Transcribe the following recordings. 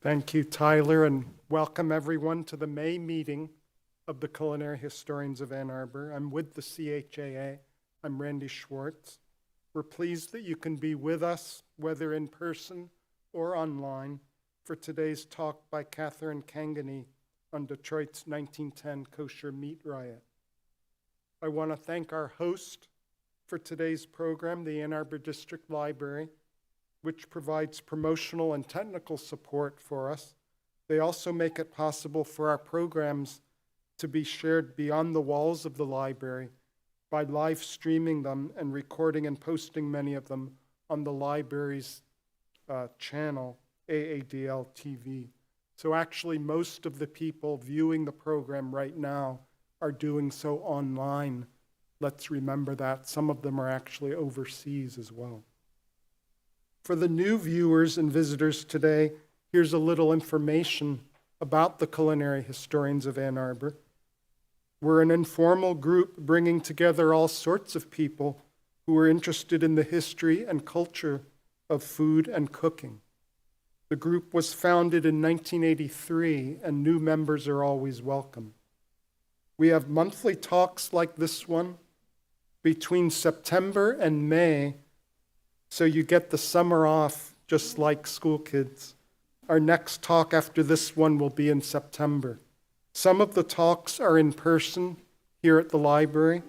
Thank you, Tyler, and welcome everyone to the May meeting of the Culinary Historians of Ann Arbor. I'm with the CHAA. I'm Randy Schwartz. We're pleased that you can be with us, whether in person or online, for today's talk by Catherine Cangany on Detroit's 1910 Kosher meat riot. I want to thank our host for today's program, the Ann Arbor District Library, which provides promotional and technical support for us. They also make it possible for our programs to be shared beyond the walls of the library by live streaming them and recording and posting many of them on the library's channel, AADL TV. So actually, most of the people viewing the program right now are doing so online. Let's remember that. Some of them are actually overseas as well. For the new viewers and visitors today, here's a little information about the Culinary Historians of Ann Arbor. We're an informal group bringing together all sorts of people who are interested in the history and culture of food and cooking. The group was founded in 1983, and new members are always welcome. We have monthly talks like this one between September and May, so you get the summer off just like school kids. Our next talk after this one will be in September. Some of the talks are in person here at the library.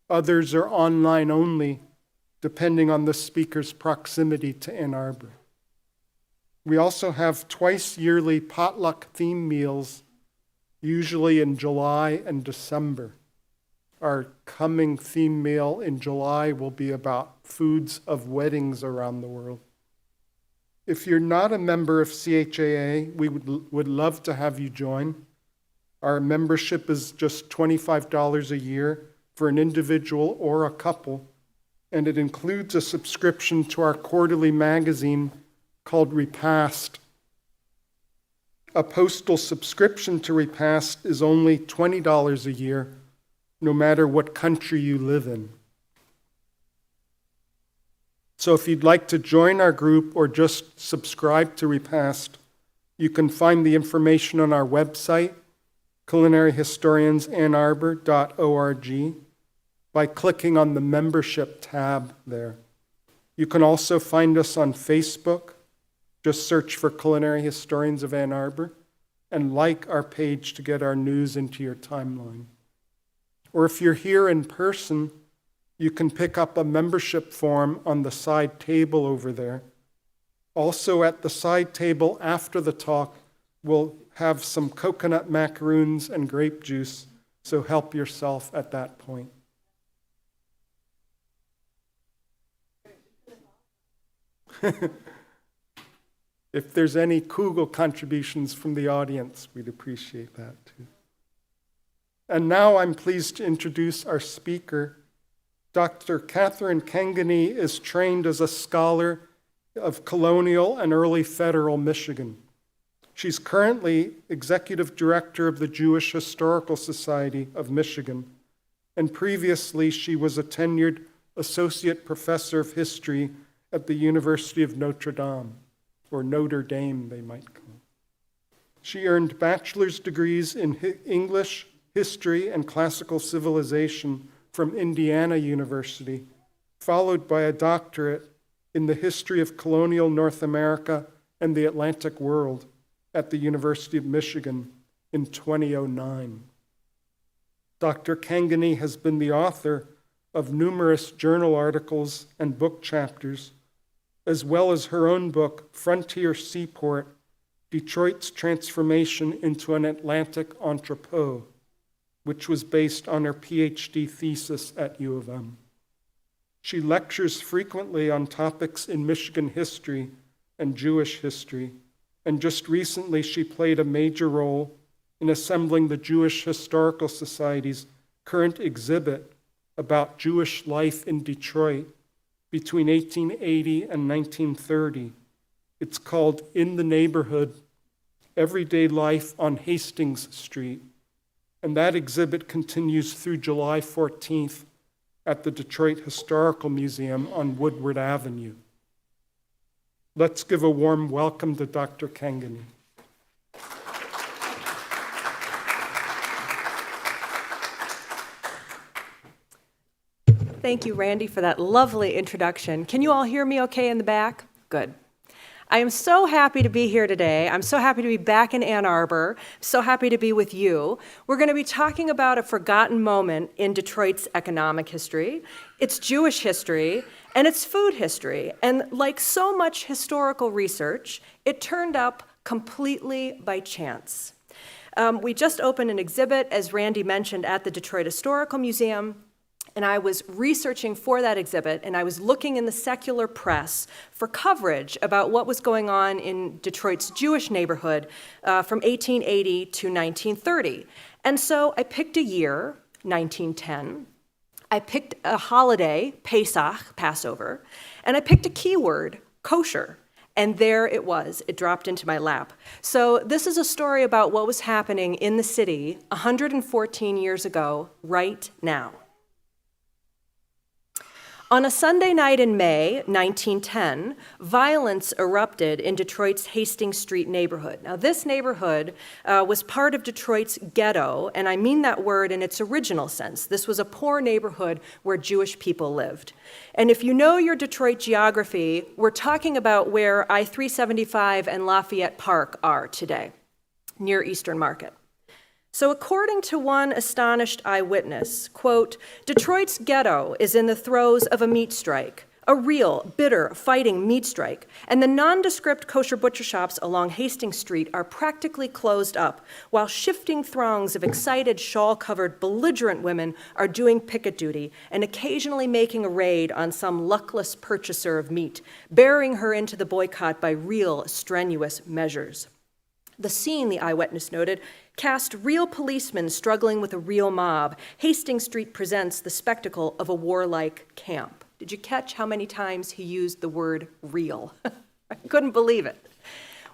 Others are online only, depending on the speaker's proximity to Ann Arbor. We also have twice yearly potluck theme meals, usually in July and December. Our coming theme meal in July will be about foods of weddings around the world. If you're not a member of CHAA, we would love to have you join. Our membership is just $25 a year for an individual or a couple, and it includes a subscription to our quarterly magazine called Repast. A postal subscription to Repast is only $20 a year, no matter what country you live in. So if you'd like to join our group or just subscribe to Repast, you can find the information on our website, culinaryhistoriansannarbor.org, by clicking on the membership tab there. You can also find us on Facebook. Just search for Culinary Historians of Ann Arbor and like our page to get our news into your timeline. Or if you're here in person, you can pick up a membership form on the side table over there. Also at the side table after the talk, we'll have some coconut macaroons and grape juice, so help yourself at that point. If there's any Kugel contributions from the audience, we'd appreciate that too. And now I'm pleased to introduce our speaker. Dr. Catherine Cangany is trained as a scholar of colonial and early federal Michigan. She's currently executive director of the Jewish Historical Society of Michigan, and previously she was a tenured associate professor of history at the University of Notre Dame, or Notre Dame, they might call it. She earned bachelor's degrees in English, history, and classical civilization from Indiana University, followed by a doctorate in the history of colonial North America and the Atlantic world at the University of Michigan in 2009. Dr. Cangany has been the author of numerous journal articles and book chapters, as well as her own book, Frontier Seaport, Detroit's Transformation into an Atlantic Entrepôt, which was based on her Ph.D. thesis at U of M. She lectures frequently on topics in Michigan history and Jewish history, and just recently she played a major role in assembling the Jewish Historical Society's current exhibit about Jewish life in Detroit between 1880 and 1930. It's called In the Neighborhood, Everyday Life on Hastings Street, and that exhibit continues through July 14th at the Detroit Historical Museum on Woodward Avenue. Let's give a warm welcome to Dr. Cangany. Thank you, Randy, for that lovely introduction. Can you all hear me okay in the back? Good. I am so happy to be here today. I'm so happy to be back in Ann Arbor. So happy to be with you. We're going to be talking about a forgotten moment in Detroit's economic history, its Jewish history, and its food history. And like so much historical research, it turned up completely by chance. We just opened an exhibit, as Randy mentioned, at the Detroit Historical Museum. And I was researching for that exhibit, and I was looking in the secular press for coverage about what was going on in Detroit's Jewish neighborhood from 1880 to 1930. And so I picked a year, 1910. I picked a holiday, Pesach, Passover, and I picked a keyword, kosher. And there it was. It dropped into my lap. So this is a story about what was happening in the city 114 years ago, right now. On a Sunday night in May 1910, violence erupted in Detroit's Hastings Street neighborhood. Now, this neighborhood was part of Detroit's ghetto, and I mean that word in its original sense. This was a poor neighborhood where Jewish people lived. And if you know your Detroit geography, we're talking about where I-375 and Lafayette Park are today, near Eastern Market. So according to one astonished eyewitness, quote, Detroit's ghetto is in the throes of a meat strike, a real, bitter, fighting meat strike, and the nondescript kosher butcher shops along Hastings Street are practically closed up, while shifting throngs of excited, shawl-covered, belligerent women are doing picket duty and occasionally making a raid on some luckless purchaser of meat, bearing her into the boycott by real, strenuous measures. The scene, the eyewitness noted, cast real policemen struggling with a real mob. Hastings Street presents the spectacle of a warlike camp. Did you catch how many times he used the word real? I couldn't believe it.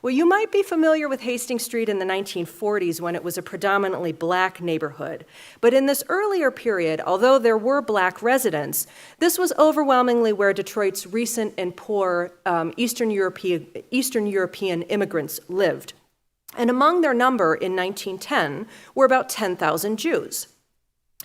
Well, you might be familiar with Hastings Street in the 1940s when it was a predominantly black neighborhood. But in this earlier period, although there were black residents, this was overwhelmingly where Detroit's recent and poor Eastern European immigrants lived. And among their number in 1910 were about 10,000 Jews.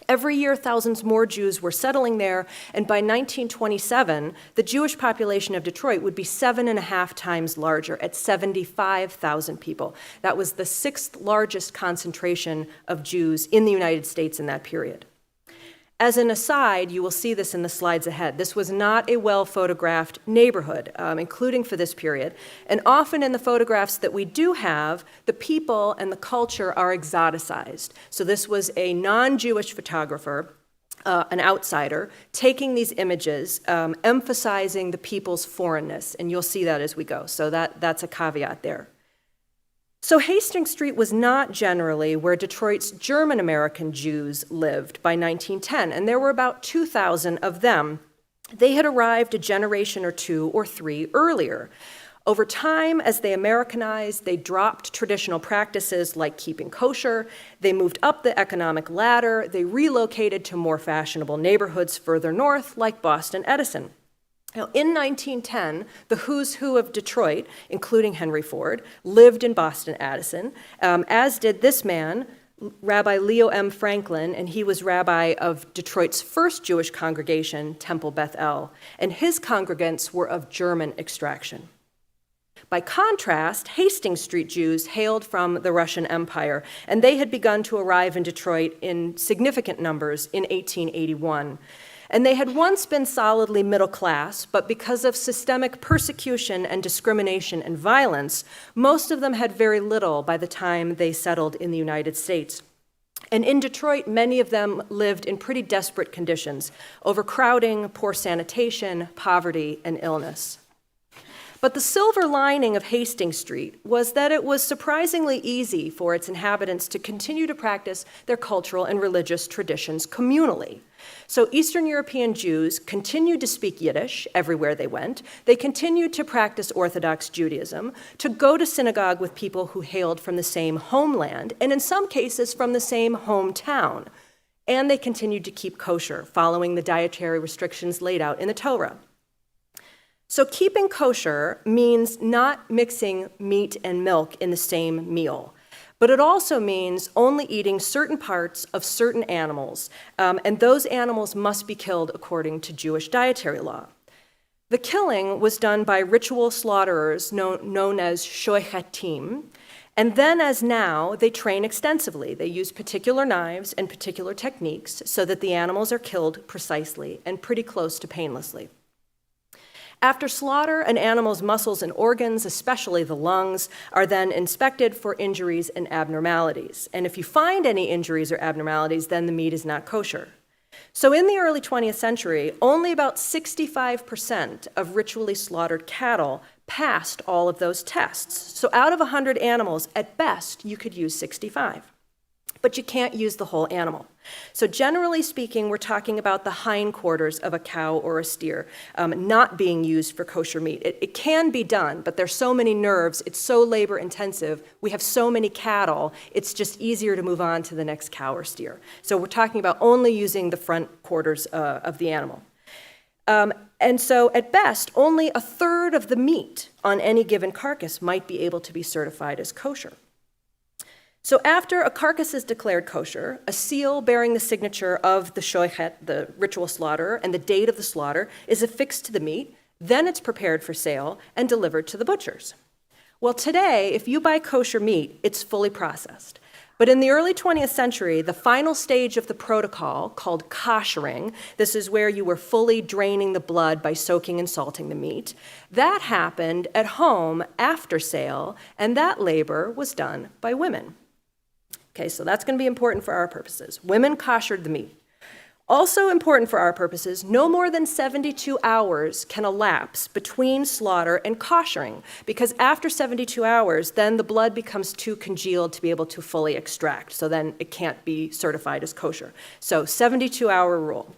Every year, thousands more Jews were settling there, and by 1927, the Jewish population of Detroit would be 7.5 times larger, at 75,000 people. That was the 6th largest concentration of Jews in the United States in that period. As an aside, you will see this in the slides ahead. This was not a well-photographed neighborhood, including for this period. And often in the photographs that we do have, the people and the culture are exoticized. So this was a non-Jewish photographer, an outsider, taking these images, emphasizing the people's foreignness. And you'll see that as we go. So that's a caveat there. So Hastings Street was not generally where Detroit's German-American Jews lived by 1910, and there were about 2,000 of them. They had arrived a generation or 2 or 3 earlier. Over time, as they Americanized, they dropped traditional practices like keeping kosher, they moved up the economic ladder, they relocated to more fashionable neighborhoods further north, like Boston Edison. Now, in 1910, the who's who of Detroit, including Henry Ford, lived in Boston Edison, as did this man, Rabbi Leo M. Franklin, and he was rabbi of Detroit's first Jewish congregation, Temple Beth El, and his congregants were of German extraction. By contrast, Hastings Street Jews hailed from the Russian Empire, and they had begun to arrive in Detroit in significant numbers in 1881. And they had once been solidly middle class, but because of systemic persecution and discrimination and violence, most of them had very little by the time they settled in the United States. And in Detroit, many of them lived in pretty desperate conditions: overcrowding, poor sanitation, poverty, and illness. But the silver lining of Hastings Street was that it was surprisingly easy for its inhabitants to continue to practice their cultural and religious traditions communally. So Eastern European Jews continued to speak Yiddish everywhere they went. They continued to practice Orthodox Judaism, to go to synagogue with people who hailed from the same homeland, and in some cases from the same hometown. And they continued to keep kosher, following the dietary restrictions laid out in the Torah. So keeping kosher means not mixing meat and milk in the same meal. But it also means only eating certain parts of certain animals, and those animals must be killed according to Jewish dietary law. The killing was done by ritual slaughterers known as shoichatim, and then as now, they train extensively. They use particular knives and particular techniques so that the animals are killed precisely and pretty close to painlessly. After slaughter, an animal's muscles and organs, especially the lungs, are then inspected for injuries and abnormalities. And if you find any injuries or abnormalities, then the meat is not kosher. So in the early 20th century, only about 65% of ritually slaughtered cattle passed all of those tests. So out of 100 animals, at best, you could use 65. But you can't use the whole animal. So generally speaking, we're talking about the hindquarters of a cow or a steer not being used for kosher meat. It can be done, but there's so many nerves, it's so labor intensive, we have so many cattle, it's just easier to move on to the next cow or steer. So we're talking about only using the front quarters of the animal. And so at best, only a third of the meat on any given carcass might be able to be certified as kosher. So after a carcass is declared kosher, a seal bearing the signature of the shoichet, the ritual slaughterer, and the date of the slaughter is affixed to the meat. Then it's prepared for sale and delivered to the butchers. Well, today, if you buy kosher meat, it's fully processed. But in the early 20th century, the final stage of the protocol, called koshering, this is where you were fully draining the blood by soaking and salting the meat, that happened at home after sale, and that labor was done by women. Okay, so that's going to be important for our purposes. Women koshered the meat. Also important for our purposes, no more than 72 hours can elapse between slaughter and koshering, because after 72 hours, then the blood becomes too congealed to be able to fully extract, so then it can't be certified as kosher. So 72-hour rule.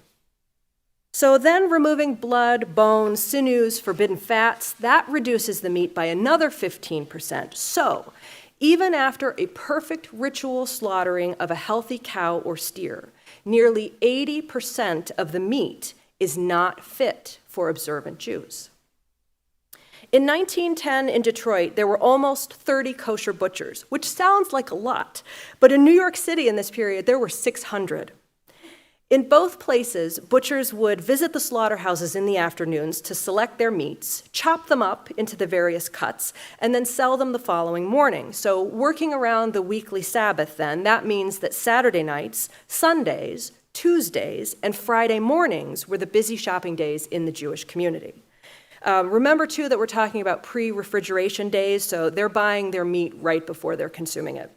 So then removing blood, bones, sinews, forbidden fats, that reduces the meat by another 15%. So even after a perfect ritual slaughtering of a healthy cow or steer, nearly 80% of the meat is not fit for observant Jews. In 1910 in Detroit, there were almost 30 kosher butchers, which sounds like a lot, but in New York City in this period, there were 600. In both places, butchers would visit the slaughterhouses in the afternoons to select their meats, chop them up into the various cuts, and then sell them the following morning. So working around the weekly Sabbath then, that means that Saturday nights, Sundays, Tuesdays, and Friday mornings were the busy shopping days in the Jewish community. Remember, too, that we're talking about pre-refrigeration days, so they're buying their meat right before they're consuming it.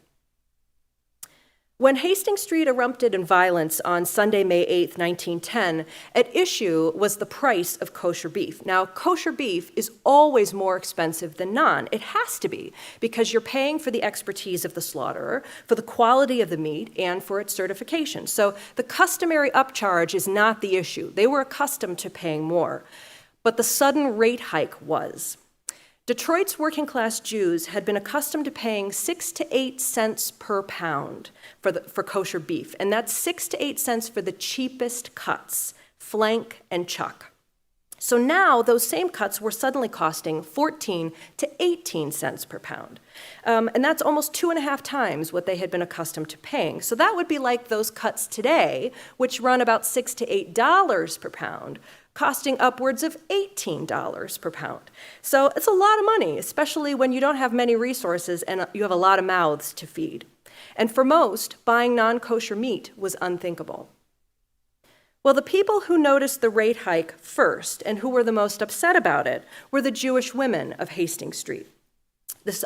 When Hastings Street erupted in violence on Sunday, May 8, 1910, at issue was the price of kosher beef. Now, kosher beef is always more expensive than non. It has to be, because you're paying for the expertise of the slaughterer, for the quality of the meat, and for its certification. So the customary upcharge is not the issue. They were accustomed to paying more. But the sudden rate hike was. Detroit's working class Jews had been accustomed to paying 6 to 8 cents per pound for kosher beef, and that's 6 to 8 cents for the cheapest cuts, flank and chuck. So now those same cuts were suddenly costing 14 to 18 cents per pound. And that's almost 2.5 times what they had been accustomed to paying. So that would be like those cuts today, which run about $6 to $8 per pound, costing upwards of $18 per pound. So it's a lot of money, especially when you don't have many resources and you have a lot of mouths to feed. And for most, buying non-kosher meat was unthinkable. Well, the people who noticed the rate hike first and who were the most upset about it were the Jewish women of Hastings Street.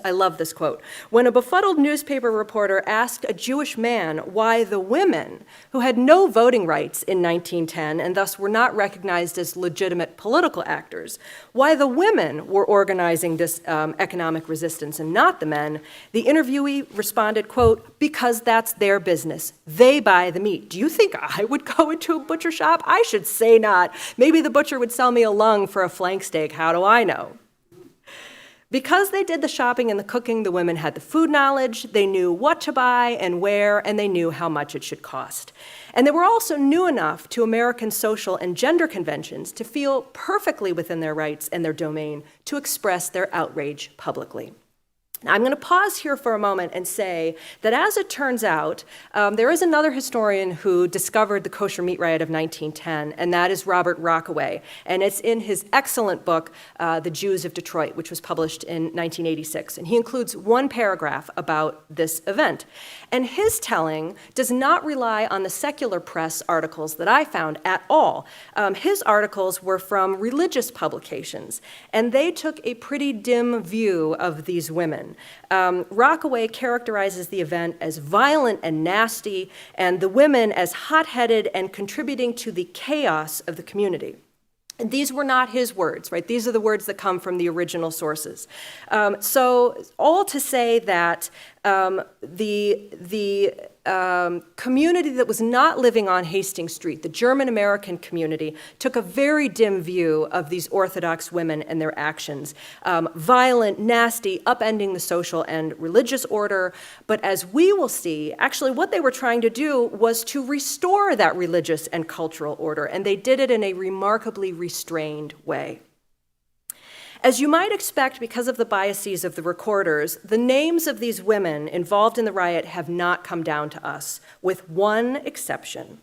I love this quote. When a befuddled newspaper reporter asked a Jewish man why the women, who had no voting rights in 1910 and thus were not recognized as legitimate political actors, why the women were organizing this economic resistance and not the men, the interviewee responded, quote, because that's their business. They buy the meat. Do you think I would go into a butcher shop? I should say not. Maybe the butcher would sell me a lung for a flank steak. How do I know? Because they did the shopping and the cooking, the women had the food knowledge, they knew what to buy and where, and they knew how much it should cost. And they were also new enough to American social and gender conventions to feel perfectly within their rights and their domain to express their outrage publicly. Now, I'm going to pause here for a moment and say that as it turns out, there is another historian who discovered the kosher meat riot of 1910, and that is Robert Rockaway. And it's in his excellent book, The Jews of Detroit, which was published in 1986. And he includes one paragraph about this event. And his telling does not rely on the secular press articles that I found at all. His articles were from religious publications, and they took a pretty dim view of these women. Rockaway characterizes the event as violent and nasty, and the women as hot-headed and contributing to the chaos of the community. And these were not his words, right? These are the words that come from the original sources. So all to say that the community that was not living on Hastings Street, the German-American community, took a very dim view of these Orthodox women and their actions. Violent, nasty, upending the social and religious order. But as we will see, actually what they were trying to do was to restore that religious and cultural order, and they did it in a remarkably restrained way. As you might expect, because of the biases of the recorders, the names of these women involved in the riot have not come down to us, with one exception.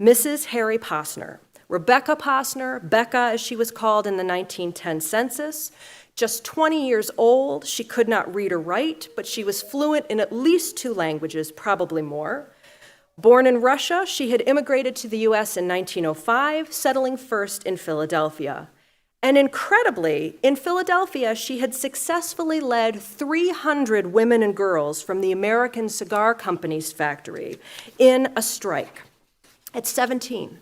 Mrs. Harry Posner, Rebecca Posner, Becca as she was called in the 1910 census, just 20 years old. She could not read or write, but she was fluent in at least 2 languages, probably more. Born in Russia, she had immigrated to the US in 1905, settling first in Philadelphia. And incredibly, in Philadelphia, she had successfully led 300 women and girls from the American Cigar Company's factory in a strike at 17.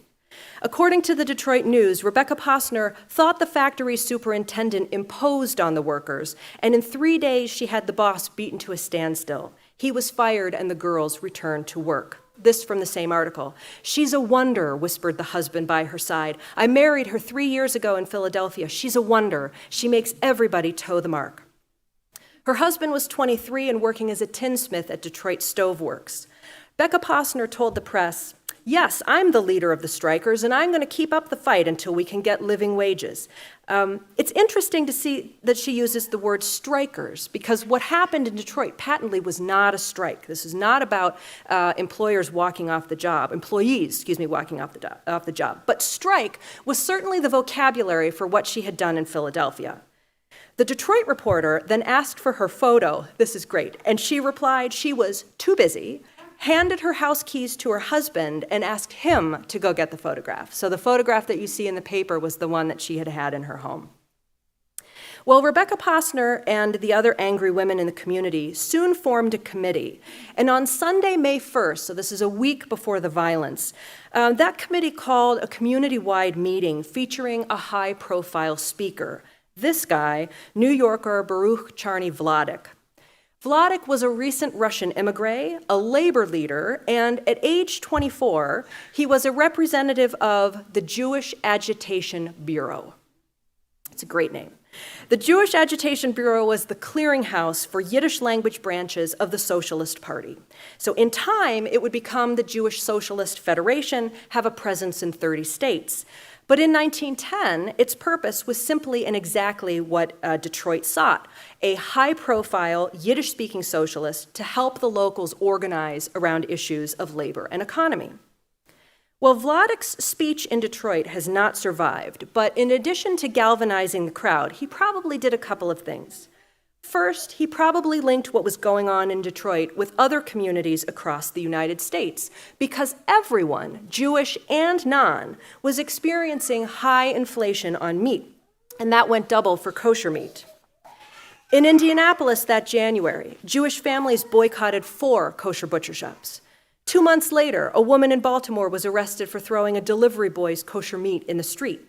According to the Detroit News, Rebecca Posner thought the factory superintendent imposed on the workers, and in 3 days she had the boss beaten to a standstill. He was fired and the girls returned to work. This from the same article. "She's a wonder," whispered the husband by her side. "I married her 3 years ago in Philadelphia. She's a wonder. She makes everybody toe the mark." Her husband was 23 and working as a tinsmith at Detroit Stove Works. Becca Posner told the press, "Yes, I'm the leader of the strikers, and I'm going to keep up the fight until we can get living wages." It's interesting to see that she uses the word strikers, because what happened in Detroit patently was not a strike. This is not about employees walking off the job. But strike was certainly the vocabulary for what she had done in Philadelphia. The Detroit Reporter then asked for her photo. This is great. And she replied she was too busy, handed her house keys to her husband, and asked him to go get the photograph. So the photograph that you see in the paper was the one that she had had in her home. Well, Rebecca Posner and the other angry women in the community soon formed a committee. And on Sunday, May 1st, so this is a week before the violence, that committee called a community-wide meeting featuring a high-profile speaker. This guy, New Yorker Baruch Charny Vladik. Vladik was a recent Russian immigrant, a labor leader, and at age 24, he was a representative of the Jewish Agitation Bureau. It's a great name. The Jewish Agitation Bureau was the clearinghouse for Yiddish language branches of the Socialist Party. So in time, it would become the Jewish Socialist Federation, have a presence in 30 states. But in 1910, its purpose was simply and exactly what Detroit sought, a high-profile Yiddish-speaking socialist to help the locals organize around issues of labor and economy. Well, Vladik's speech in Detroit has not survived, but in addition to galvanizing the crowd, he probably did a couple of things. First, he probably linked what was going on in Detroit with other communities across the United States, because everyone, Jewish and non, was experiencing high inflation on meat, and that went double for kosher meat. In Indianapolis that January, Jewish families boycotted 4 kosher butcher shops. 2 months later, a woman in Baltimore was arrested for throwing a delivery boy's kosher meat in the street.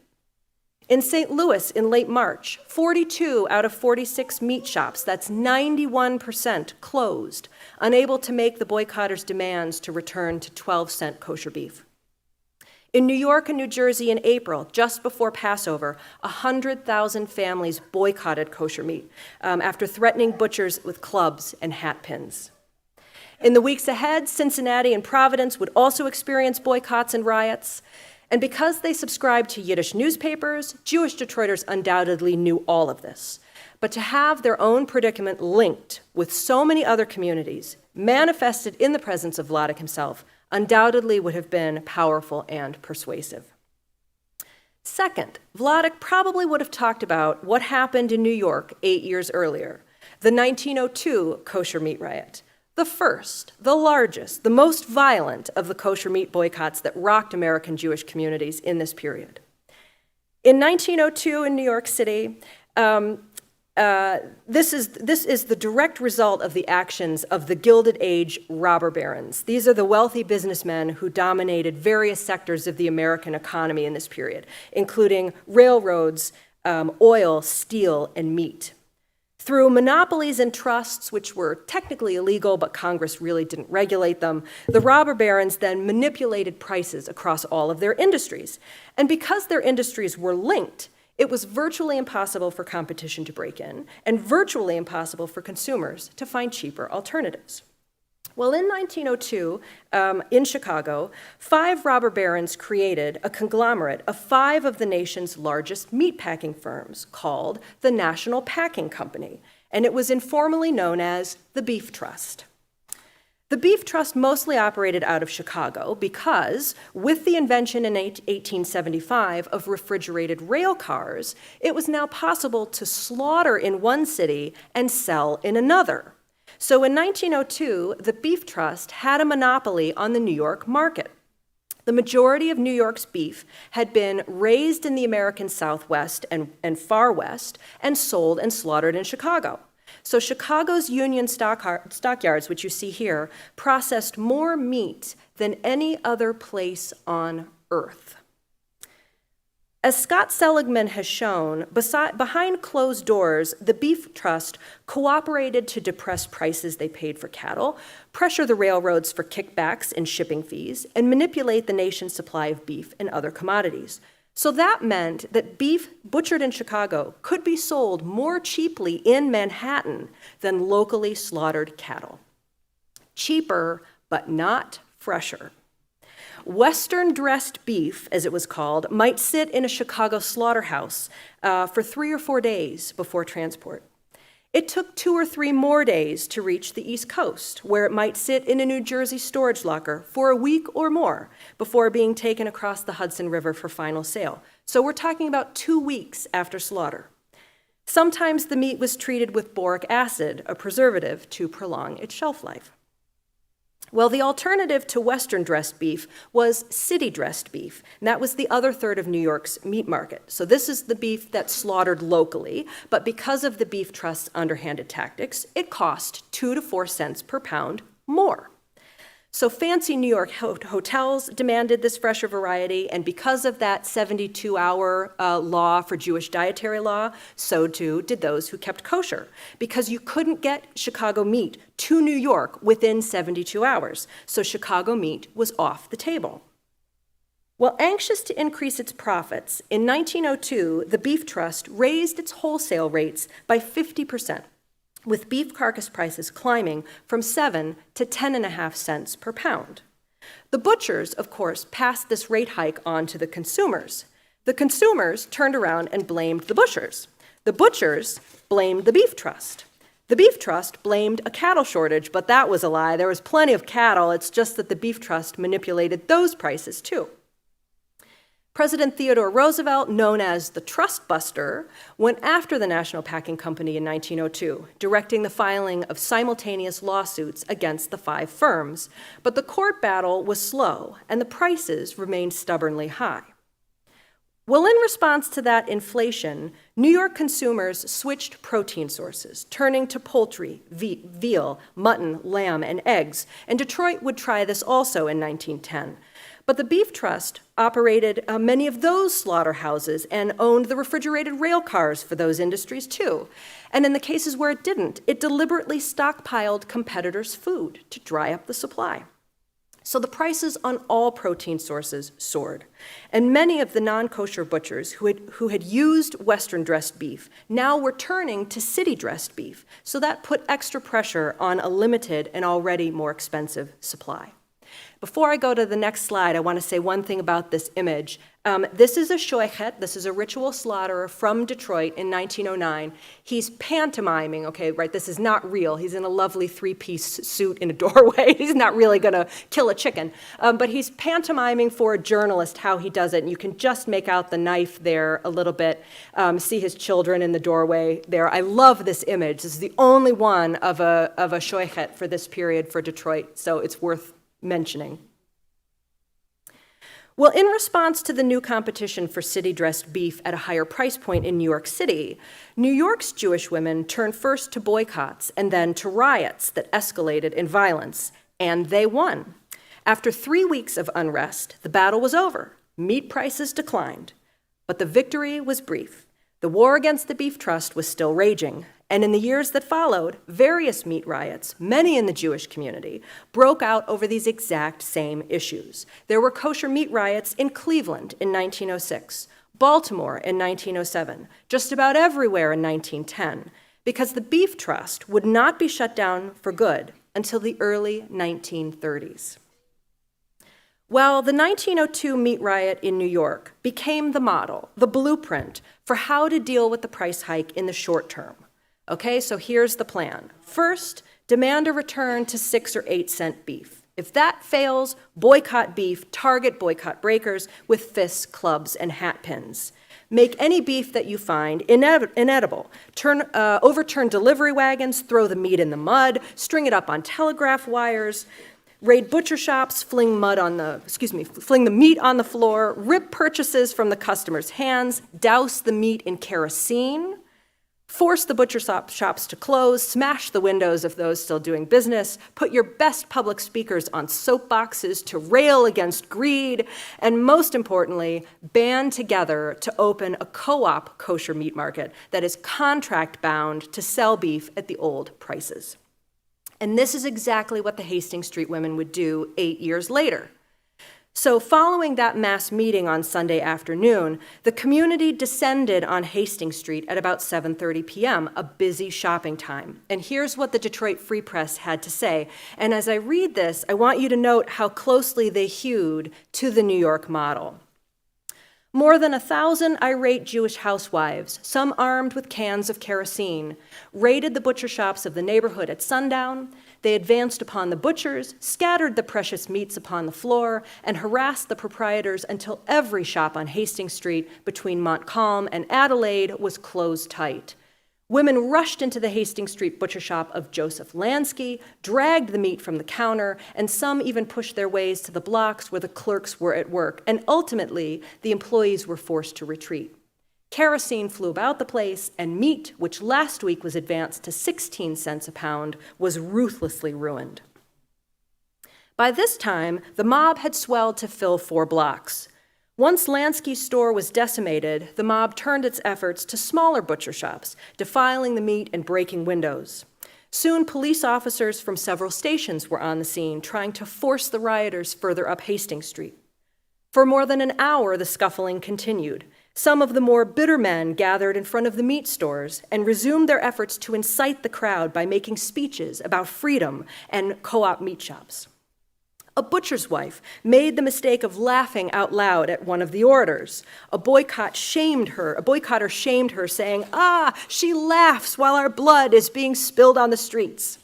In St. Louis in late March, 42 out of 46 meat shops, that's 91%, closed, unable to make the boycotters' demands to return to 12-cent kosher beef. In New York and New Jersey in April, just before Passover, 100,000 families boycotted kosher meat after threatening butchers with clubs and hat pins. In the weeks ahead, Cincinnati and Providence would also experience boycotts and riots. And because they subscribed to Yiddish newspapers, Jewish Detroiters undoubtedly knew all of this. But to have their own predicament linked with so many other communities, manifested in the presence of Vladik himself, undoubtedly would have been powerful and persuasive. Second, Vladik probably would have talked about what happened in New York 8 years earlier, the 1902 kosher meat riot, the first, the largest, the most violent of the kosher meat boycotts that rocked American Jewish communities in this period. In 1902 in New York City, this is the direct result of the actions of the Gilded Age robber barons. These are the wealthy businessmen who dominated various sectors of the American economy in this period, including railroads, oil, steel, and meat. Through monopolies and trusts, which were technically illegal, but Congress really didn't regulate them, the robber barons then manipulated prices across all of their industries. And because their industries were linked, it was virtually impossible for competition to break in, and virtually impossible for consumers to find cheaper alternatives. Well, in 1902, in Chicago, 5 robber barons created a conglomerate of 5 of the nation's largest meatpacking firms called the National Packing Company, and it was informally known as the Beef Trust. The Beef Trust mostly operated out of Chicago because, with the invention in 1875 of refrigerated rail cars, it was now possible to slaughter in one city and sell in another. So in 1902, the Beef Trust had a monopoly on the New York market. The majority of New York's beef had been raised in the American Southwest and Far West and sold and slaughtered in Chicago. So Chicago's Union stockyards, which you see here, processed more meat than any other place on earth. As Scott Seligman has shown, behind closed doors, the Beef Trust cooperated to depress prices they paid for cattle, pressure the railroads for kickbacks and shipping fees, and manipulate the nation's supply of beef and other commodities. So that meant that beef butchered in Chicago could be sold more cheaply in Manhattan than locally slaughtered cattle. Cheaper, but not fresher. Western dressed beef, as it was called, might sit in a Chicago slaughterhouse for 3 or 4 days before transport. It took 2 or 3 more days to reach the East Coast, where it might sit in a New Jersey storage locker for a week or more before being taken across the Hudson River for final sale. So we're talking about 2 weeks after slaughter. Sometimes the meat was treated with boric acid, a preservative, to prolong its shelf life. Well, the alternative to Western dressed beef was city dressed beef, and that was the other third of New York's meat market. So this is the beef that's slaughtered locally, but because of the Beef Trust's underhanded tactics, it cost 2 to 4 cents per pound more. So fancy New York hotels demanded this fresher variety, and because of that 72-hour law for Jewish dietary law, so too did those who kept kosher, because you couldn't get Chicago meat to New York within 72 hours, so Chicago meat was off the table. Well, anxious to increase its profits, in 1902, the Beef Trust raised its wholesale rates by 50%. With beef carcass prices climbing from 7 to 10.5 cents per pound. The butchers, of course, passed this rate hike on to the consumers. The consumers turned around and blamed the butchers. The butchers blamed the Beef Trust. The Beef Trust blamed a cattle shortage, but that was a lie. There was plenty of cattle. It's just that the Beef Trust manipulated those prices too. President Theodore Roosevelt, known as the Trust Buster, went after the National Packing Company in 1902, directing the filing of simultaneous lawsuits against the 5 firms. But the court battle was slow, and the prices remained stubbornly high. Well, in response to that inflation, New York consumers switched protein sources, turning to poultry, veal, mutton, lamb, and eggs, and Detroit would try this also in 1910. But the Beef Trust operated many of those slaughterhouses and owned the refrigerated rail cars for those industries too. And in the cases where it didn't, it deliberately stockpiled competitors' food to dry up the supply. So the prices on all protein sources soared. And many of the non-kosher butchers who had used Western dressed beef now were turning to city dressed beef. So that put extra pressure on a limited and already more expensive supply. Before I go to the next slide, I want to say one thing about this image. This is a shoichet, this is a ritual slaughterer from Detroit in 1909. He's pantomiming, okay, right, this is not real. He's in a lovely three-piece suit in a doorway. He's not really gonna kill a chicken. But he's pantomiming for a journalist how he does it. And you can just make out the knife there a little bit, see his children in the doorway there. I love this image. This is the only one of a shoichet for this period for Detroit, so it's worth mentioning. Well, in response to the new competition for city-dressed beef at a higher price point in New York City, New York's Jewish women turned first to boycotts and then to riots that escalated in violence, and they won. After 3 weeks of unrest, the battle was over. Meat prices declined, but the victory was brief. The war against the beef trust was still raging, and in the years that followed, various meat riots, many in the Jewish community, broke out over these exact same issues. There were kosher meat riots in Cleveland in 1906, Baltimore in 1907, just about everywhere in 1910, because the beef trust would not be shut down for good until the early 1930s. Well, the 1902 meat riot in New York became the model, the blueprint for how to deal with the price hike in the short term. Okay, so here's the plan. First, demand a return to 6 or 8 cent beef. If that fails, boycott beef, target boycott breakers with fists, clubs, and hat pins. Make any beef that you find inedible. Overturn delivery wagons, throw the meat in the mud, string it up on telegraph wires, raid butcher shops, fling the meat on the floor, rip purchases from the customer's hands, douse the meat in kerosene, force the butcher shops to close, smash the windows of those still doing business, put your best public speakers on soapboxes to rail against greed, and most importantly, band together to open a co-op kosher meat market that is contract bound to sell beef at the old prices. And this is exactly what the Hastings Street women would do 8 years later. So following that mass meeting on Sunday afternoon, the community descended on Hastings Street at about 7:30 p.m., a busy shopping time. And here's what the Detroit Free Press had to say. And as I read this, I want you to note how closely they hewed to the New York model. More than 1,000 irate Jewish housewives, some armed with cans of kerosene, raided the butcher shops of the neighborhood at sundown. They advanced upon the butchers, scattered the precious meats upon the floor, and harassed the proprietors until every shop on Hastings Street between Montcalm and Adelaide was closed tight. Women rushed into the Hastings Street butcher shop of Joseph Lansky, dragged the meat from the counter, and some even pushed their ways to the blocks where the clerks were at work, and ultimately, the employees were forced to retreat. Kerosene flew about the place, and meat, which last week was advanced to 16 cents a pound, was ruthlessly ruined. By this time, the mob had swelled to fill 4 blocks. Once Lansky's store was decimated, the mob turned its efforts to smaller butcher shops, defiling the meat and breaking windows. Soon, police officers from several stations were on the scene, trying to force the rioters further up Hastings Street. For more than an hour, the scuffling continued. Some of the more bitter men gathered in front of the meat stores and resumed their efforts to incite the crowd by making speeches about freedom and co-op meat shops. A butcher's wife made the mistake of laughing out loud at one of the orators. A boycotter shamed her, saying, she laughs while our blood is being spilled on the streets.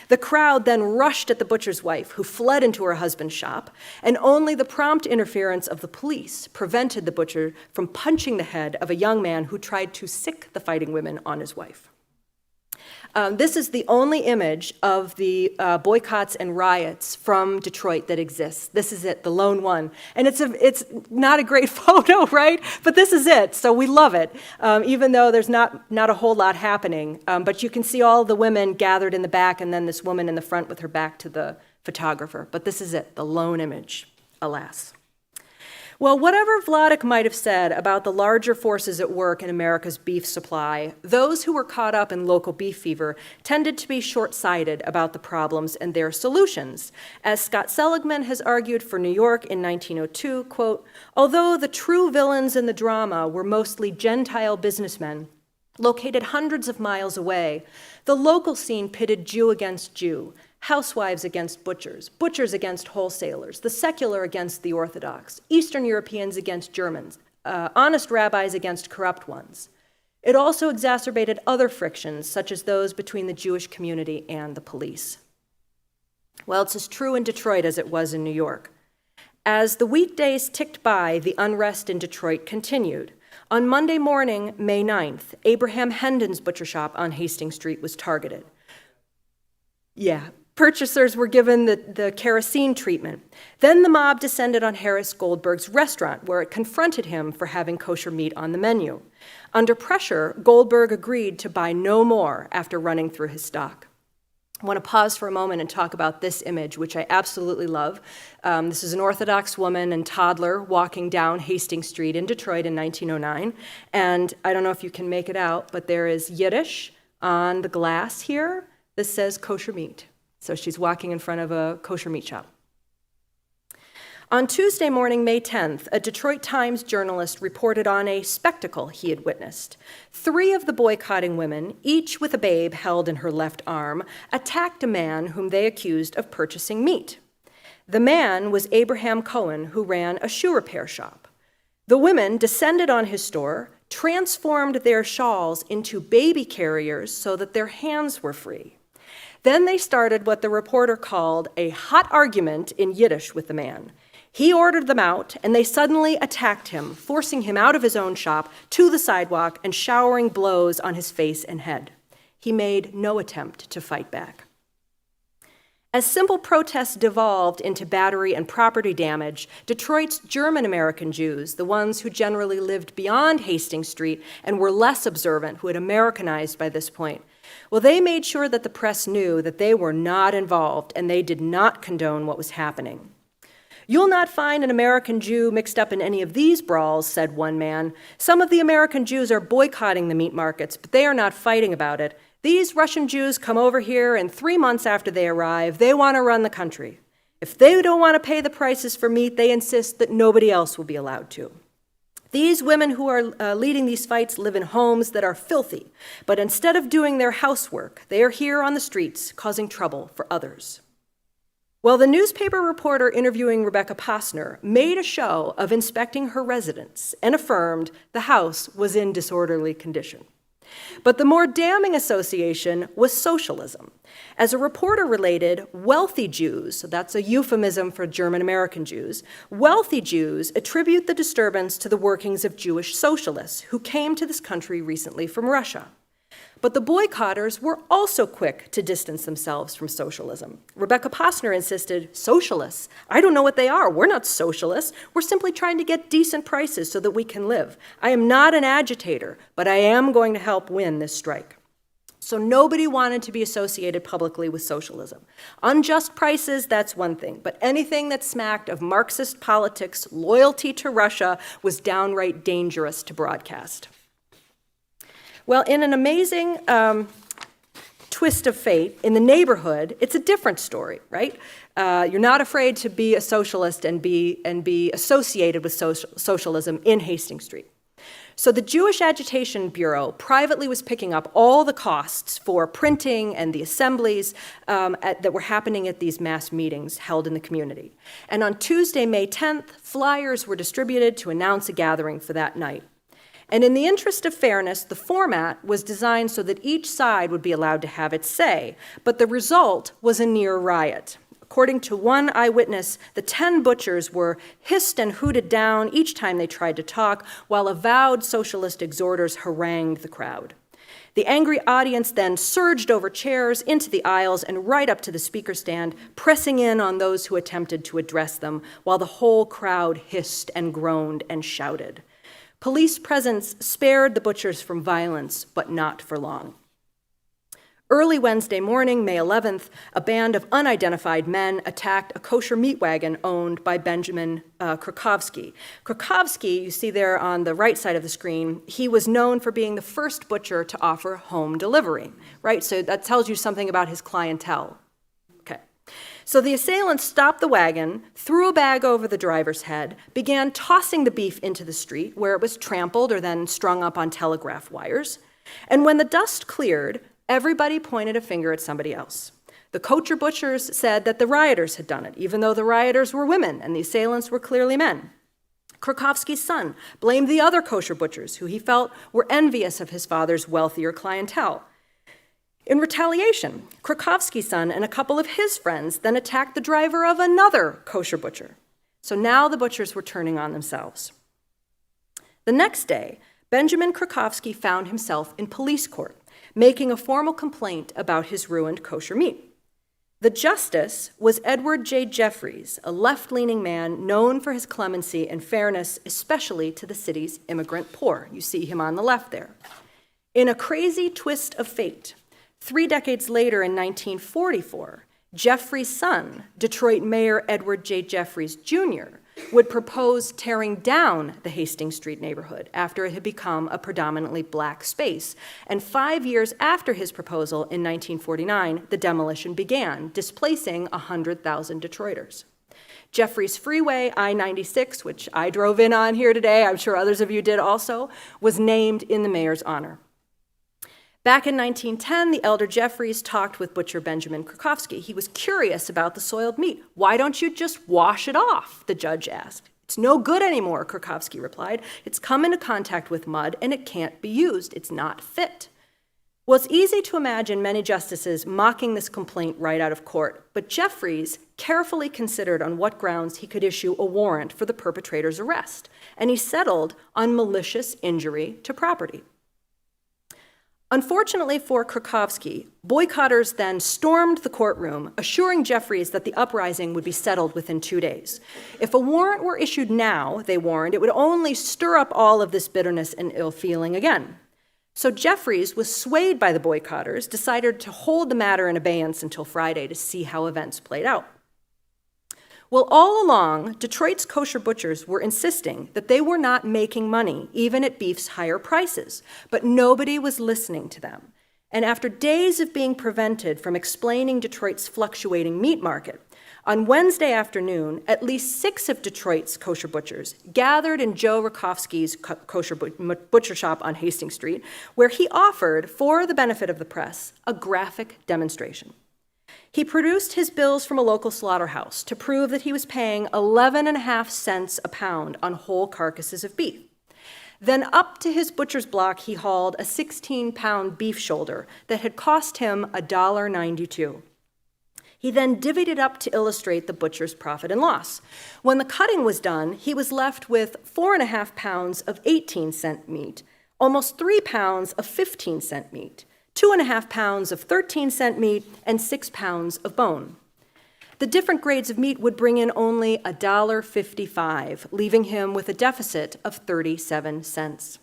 The crowd then rushed at the butcher's wife, who fled into her husband's shop, and only the prompt interference of the police prevented the butcher from punching the head of a young man who tried to sick the fighting women on his wife. This is the only image of the boycotts and riots from Detroit that exists. This is it, the lone one. And it's not a great photo, right? But this is it, so we love it, even though there's not a whole lot happening. But you can see all the women gathered in the back and then this woman in the front with her back to the photographer. But this is it, the lone image, alas. Well, whatever Vladek might have said about the larger forces at work in America's beef supply, those who were caught up in local beef fever tended to be short-sighted about the problems and their solutions. As Scott Seligman has argued for New York in 1902, quote, although the true villains in the drama were mostly Gentile businessmen, Located hundreds of miles away, the local scene pitted Jew against Jew, housewives against butchers, butchers against wholesalers, the secular against the Orthodox, Eastern Europeans against Germans, honest rabbis against corrupt ones. It also exacerbated other frictions, such as those between the Jewish community and the police. Well, it's as true in Detroit as it was in New York. As the weekdays ticked by, the unrest in Detroit continued. On Monday morning, May 9th, Abraham Hendon's butcher shop on Hastings Street was targeted. Purchasers were given the kerosene treatment. Then the mob descended on Harris Goldberg's restaurant, where it confronted him for having kosher meat on the menu. Under pressure, Goldberg agreed to buy no more after running through his stock. I want to pause for a moment and talk about this image, which I absolutely love. This is an Orthodox woman and toddler walking down Hastings Street in Detroit in 1909. And I don't know if you can make it out, but there is Yiddish on the glass here that says kosher meat. So she's walking in front of a kosher meat shop. On Tuesday morning, May 10th, a Detroit Times journalist reported on a spectacle he had witnessed. 3 of the boycotting women, each with a babe held in her left arm, attacked a man whom they accused of purchasing meat. The man was Abraham Cohen, who ran a shoe repair shop. The women descended on his store, transformed their shawls into baby carriers so that their hands were free. Then they started what the reporter called a hot argument in Yiddish with the man. He ordered them out, and they suddenly attacked him, forcing him out of his own shop to the sidewalk and showering blows on his face and head. He made no attempt to fight back. As simple protests devolved into battery and property damage, Detroit's German-American Jews, the ones who generally lived beyond Hastings Street and were less observant, who had Americanized by this point, well, they made sure that the press knew that they were not involved and they did not condone what was happening. "You'll not find an American Jew mixed up in any of these brawls," said one man. "Some of the American Jews are boycotting the meat markets, but they are not fighting about it. These Russian Jews come over here, and 3 months after they arrive, they want to run the country. If they don't want to pay the prices for meat, they insist that nobody else will be allowed to. These women who are leading these fights live in homes that are filthy, but instead of doing their housework, they are here on the streets causing trouble for others." Well, the newspaper reporter interviewing Rebecca Posner made a show of inspecting her residence and affirmed the house was in disorderly condition. But the more damning association was socialism. As a reporter related, wealthy Jews, so that's a euphemism for German-American Jews, wealthy Jews attribute the disturbance to the workings of Jewish socialists who came to this country recently from Russia. But the boycotters were also quick to distance themselves from socialism. Rebecca Posner insisted, "Socialists? I don't know what they are. We're not socialists. We're simply trying to get decent prices so that we can live. I am not an agitator, but I am going to help win this strike." So nobody wanted to be associated publicly with socialism. Unjust prices, that's one thing, but anything that smacked of Marxist politics, loyalty to Russia, was downright dangerous to broadcast. Well, in an amazing twist of fate, in the neighborhood, it's a different story, right? You're not afraid to be a socialist and be associated with socialism in Hastings Street. So the Jewish Agitation Bureau privately was picking up all the costs for printing and the assemblies that were happening at these mass meetings held in the community. And on Tuesday, May 10th, flyers were distributed to announce a gathering for that night. And in the interest of fairness, the format was designed so that each side would be allowed to have its say, but the result was a near riot. According to one eyewitness, the 10 butchers were hissed and hooted down each time they tried to talk, while avowed socialist exhorters harangued the crowd. The angry audience then surged over chairs into the aisles and right up to the speaker stand, pressing in on those who attempted to address them, while the whole crowd hissed and groaned and shouted. Police presence spared the butchers from violence, but not for long. Early Wednesday morning, May 11th, a band of unidentified men attacked a kosher meat wagon owned by Benjamin Krakovsky. Krakovsky, you see there on the right side of the screen, he was known for being the first butcher to offer home delivery, right? So that tells you something about his clientele. Okay. So the assailants stopped the wagon, threw a bag over the driver's head, began tossing the beef into the street where it was trampled or then strung up on telegraph wires. And when the dust cleared, everybody pointed a finger at somebody else. The kosher butchers said that the rioters had done it, even though the rioters were women and the assailants were clearly men. Krakowski's son blamed the other kosher butchers, who he felt were envious of his father's wealthier clientele. In retaliation, Krakowski's son and a couple of his friends then attacked the driver of another kosher butcher. So now the butchers were turning on themselves. The next day, Benjamin Krakowski found himself in police court, making a formal complaint about his ruined kosher meat. The justice was Edward J. Jeffries, a left-leaning man known for his clemency and fairness, especially to the city's immigrant poor. You see him on the left there. In a crazy twist of fate, 3 decades later in 1944, Jeffries' son, Detroit Mayor Edward J. Jeffries Jr., would propose tearing down the Hastings Street neighborhood after it had become a predominantly black space. And 5 years after his proposal in 1949, the demolition began, displacing 100,000 Detroiters. Jeffries Freeway, I-96, which I drove in on here today, I'm sure others of you did also, was named in the mayor's honor. Back in 1910, the elder Jeffries talked with butcher Benjamin Krakowski. He was curious about the soiled meat. "Why don't you just wash it off?" the judge asked. "It's no good anymore," Krakowski replied. "It's come into contact with mud and it can't be used. It's not fit." Well, it's easy to imagine many justices mocking this complaint right out of court, but Jeffries carefully considered on what grounds he could issue a warrant for the perpetrator's arrest, and he settled on malicious injury to property. Unfortunately for Krakowski, boycotters then stormed the courtroom, assuring Jeffries that the uprising would be settled within 2 days. If a warrant were issued now, they warned, it would only stir up all of this bitterness and ill feeling again. So Jeffries was swayed by the boycotters, decided to hold the matter in abeyance until Friday to see how events played out. Well, all along, Detroit's kosher butchers were insisting that they were not making money, even at beef's higher prices, but nobody was listening to them. And after days of being prevented from explaining Detroit's fluctuating meat market, on Wednesday afternoon, at least 6 of Detroit's kosher butchers gathered in Joe Rakowski's kosher butcher shop on Hastings Street, where he offered, for the benefit of the press, a graphic demonstration. He produced his bills from a local slaughterhouse to prove that he was paying 11.5 cents a pound on whole carcasses of beef. Then up to his butcher's block, he hauled a 16-pound beef shoulder that had cost him $1.92. He then divvied it up to illustrate the butcher's profit and loss. When the cutting was done, he was left with 4.5 pounds of 18-cent meat, almost 3 pounds of 15-cent meat, 2.5 pounds of 13-cent meat, and 6 pounds of bone. The different grades of meat would bring in only $1.55, leaving him with a deficit of 37 cents.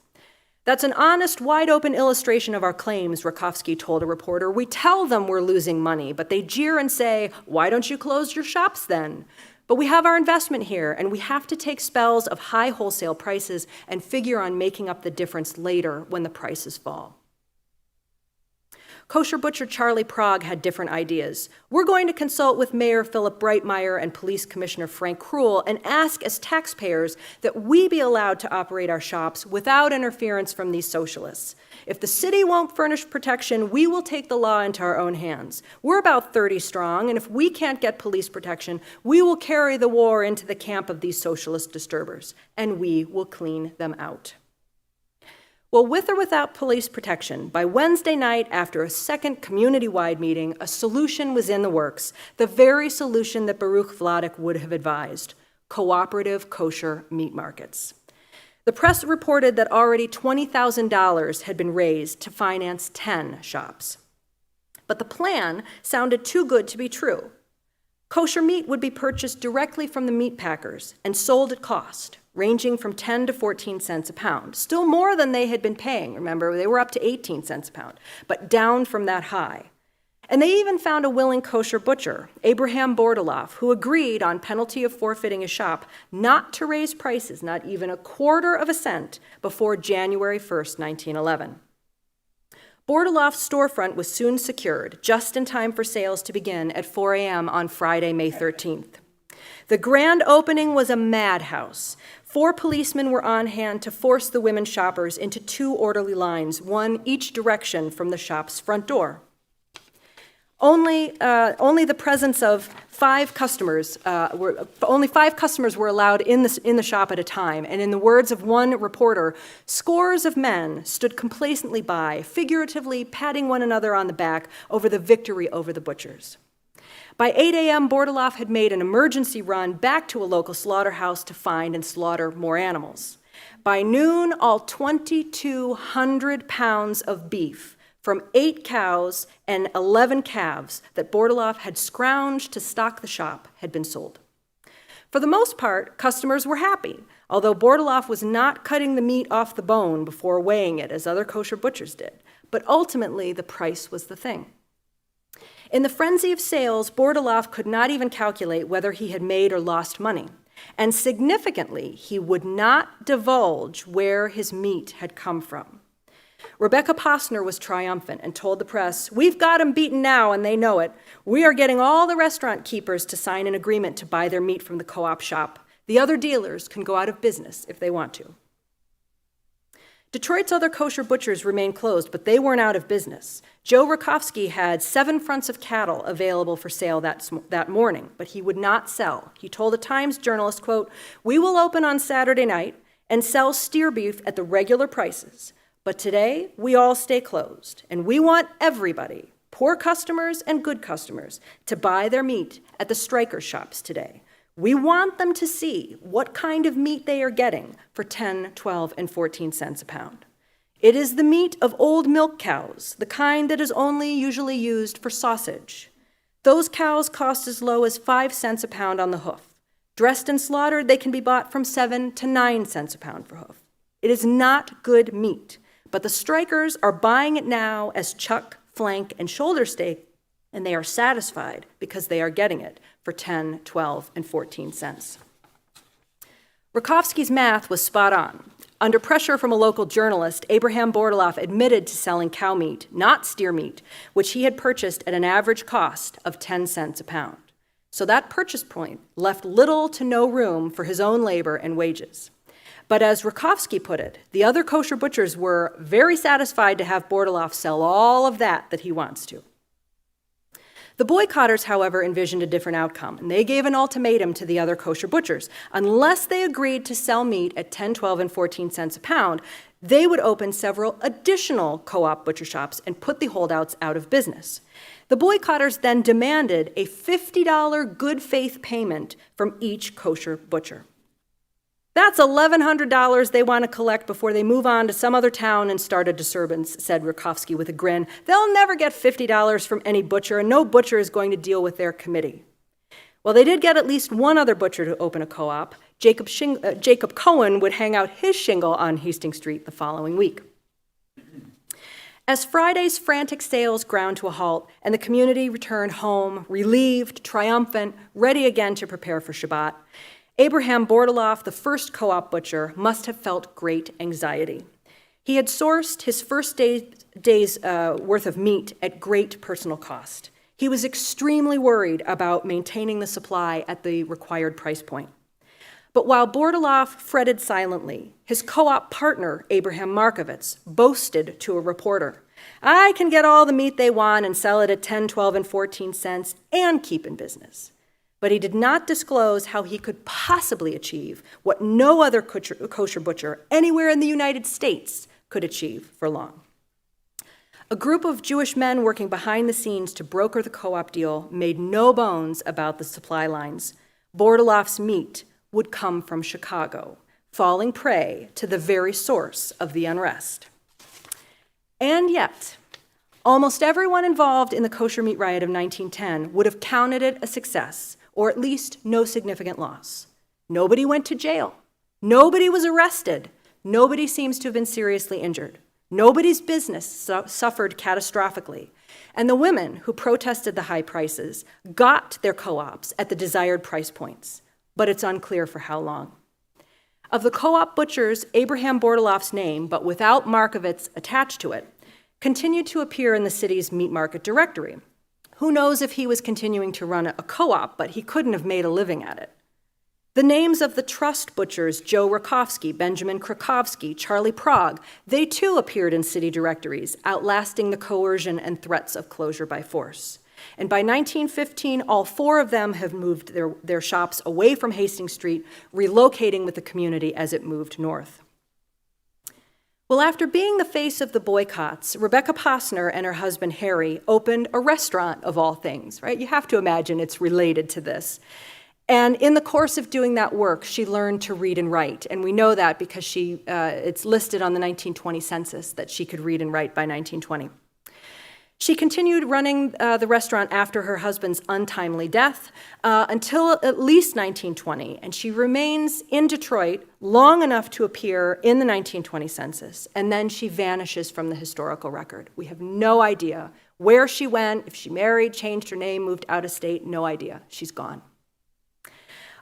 "That's an honest, wide-open illustration of our claims," Rakowski told a reporter. "We tell them we're losing money, but they jeer and say, 'Why don't you close your shops then?' But we have our investment here, and we have to take spells of high wholesale prices and figure on making up the difference later when the prices fall." Kosher butcher Charlie Prague had different ideas. "We're going to consult with Mayor Philip Breitmeyer and Police Commissioner Frank Krull and ask as taxpayers that we be allowed to operate our shops without interference from these socialists. If the city won't furnish protection, we will take the law into our own hands. We're about 30 strong, and if we can't get police protection, we will carry the war into the camp of these socialist disturbers, and we will clean them out." Well, with or without police protection, by Wednesday night, after a second community-wide meeting, a solution was in the works, the very solution that Baruch Vladeck would have advised: cooperative kosher meat markets. The press reported that already $20,000 had been raised to finance 10 shops. But the plan sounded too good to be true. Kosher meat would be purchased directly from the meat packers and sold at cost, ranging from 10 to 14 cents a pound, still more than they had been paying. Remember, they were up to 18 cents a pound, but down from that high. And they even found a willing kosher butcher, Abraham Bordeloff, who agreed on penalty of forfeiting his shop not to raise prices, not even a quarter of a cent, before January 1st, 1911. Bordeloff's storefront was soon secured, just in time for sales to begin at 4 a.m. on Friday, May 13th. The grand opening was a madhouse. 4 policemen were on hand to force the women shoppers into 2 orderly lines, one each direction from the shop's front door. Only the presence of 5 customers were allowed in the shop at a time, and in the words of one reporter, scores of men stood complacently by, figuratively patting one another on the back over the victory over the butchers. By 8 a.m., Bordeloff had made an emergency run back to a local slaughterhouse to find and slaughter more animals. By noon, all 2,200 pounds of beef from 8 cows and 11 calves that Bordeloff had scrounged to stock the shop had been sold. For the most part, customers were happy, although Bordeloff was not cutting the meat off the bone before weighing it as other kosher butchers did. But ultimately, the price was the thing. In the frenzy of sales, Bordeloff could not even calculate whether he had made or lost money. And significantly, he would not divulge where his meat had come from. Rebecca Posner was triumphant and told the press, "We've got them beaten now, and they know it. We are getting all the restaurant keepers to sign an agreement to buy their meat from the co-op shop. The other dealers can go out of business if they want to." Detroit's other kosher butchers remained closed, but they weren't out of business. Joe Rakowski had 7 fronts of cattle available for sale that morning, but he would not sell. He told a Times journalist, quote, "We will open on Saturday night and sell steer beef at the regular prices. But today, we all stay closed, and we want everybody, poor customers and good customers, to buy their meat at the striker shops today. We want them to see what kind of meat they are getting for 10, 12, and 14 cents a pound. It is the meat of old milk cows, the kind that is only usually used for sausage. Those cows cost as low as 5 cents a pound on the hoof. Dressed and slaughtered, they can be bought from 7 to 9 cents a pound per hoof. It is not good meat, but the strikers are buying it now as chuck, flank, and shoulder steak, and they are satisfied because they are getting it for 10, 12, and 14 cents. Rakowski's math was spot on. Under pressure from a local journalist, Abraham Bordeloff admitted to selling cow meat, not steer meat, which he had purchased at an average cost of 10 cents a pound. So that purchase point left little to no room for his own labor and wages. But as Rakowski put it, the other kosher butchers were very satisfied to have Bordeloff sell all of that he wants to. The boycotters, however, envisioned a different outcome, and they gave an ultimatum to the other kosher butchers. Unless they agreed to sell meat at 10, 12, and 14 cents a pound, they would open several additional co-op butcher shops and put the holdouts out of business. The boycotters then demanded a $50 good faith payment from each kosher butcher. That's $1,100 they want to collect before they move on to some other town and start a disturbance, said Rakowski with a grin. They'll never get $50 from any butcher, and no butcher is going to deal with their committee. Well, they did get at least one other butcher to open a co-op. Jacob Cohen would hang out his shingle on Hastings Street the following week. As Friday's frantic sales ground to a halt and the community returned home, relieved, triumphant, ready again to prepare for Shabbat, Abraham Bordeloff, the first co-op butcher, must have felt great anxiety. He had sourced his first day's worth of meat at great personal cost. He was extremely worried about maintaining the supply at the required price point. But while Bordeloff fretted silently, his co-op partner, Abraham Markovitz, boasted to a reporter, "I can get all the meat they want and sell it at 10, 12, and 14 cents and keep in business." But he did not disclose how he could possibly achieve what no other kosher butcher anywhere in the United States could achieve for long. A group of Jewish men working behind the scenes to broker the co-op deal made no bones about the supply lines. Bordeloff's meat would come from Chicago, falling prey to the very source of the unrest. And yet, almost everyone involved in the kosher meat riot of 1910 would have counted it a success, or at least no significant loss. Nobody went to jail. Nobody was arrested. Nobody seems to have been seriously injured. Nobody's business suffered catastrophically. And the women who protested the high prices got their co-ops at the desired price points, but it's unclear for how long. Of the co-op butchers, Abraham Bordeloff's name, but without Markovitz attached to it, continued to appear in the city's meat market directory. Who knows if he was continuing to run a co-op, but he couldn't have made a living at it. The names of the trust butchers, Joe Rakowski, Benjamin Krakowski, Charlie Prague, they too appeared in city directories, outlasting the coercion and threats of closure by force. And by 1915, all four of them have moved their shops away from Hastings Street, relocating with the community as it moved north. Well, after being the face of the boycotts, Rebecca Posner and her husband Harry opened a restaurant of all things, right? You have to imagine it's related to this. And in the course of doing that work, she learned to read and write. And we know that because it's listed on the 1920 census that she could read and write by 1920. She continued running the restaurant after her husband's untimely death until at least 1920, and she remains in Detroit long enough to appear in the 1920 census, and then she vanishes from the historical record. We have no idea where she went, if she married, changed her name, moved out of state, no idea. She's gone.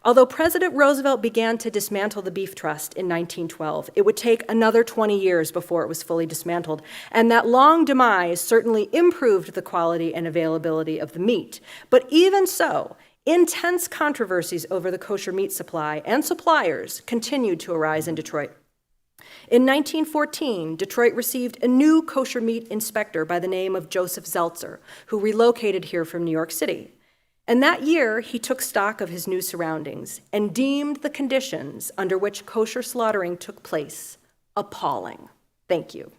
Although President Roosevelt began to dismantle the Beef Trust in 1912, it would take another 20 years before it was fully dismantled, and that long demise certainly improved the quality and availability of the meat. But even so, intense controversies over the kosher meat supply and suppliers continued to arise in Detroit. In 1914, Detroit received a new kosher meat inspector by the name of Joseph Zeltzer, who relocated here from New York City. And that year, he took stock of his new surroundings and deemed the conditions under which kosher slaughtering took place appalling. Thank you.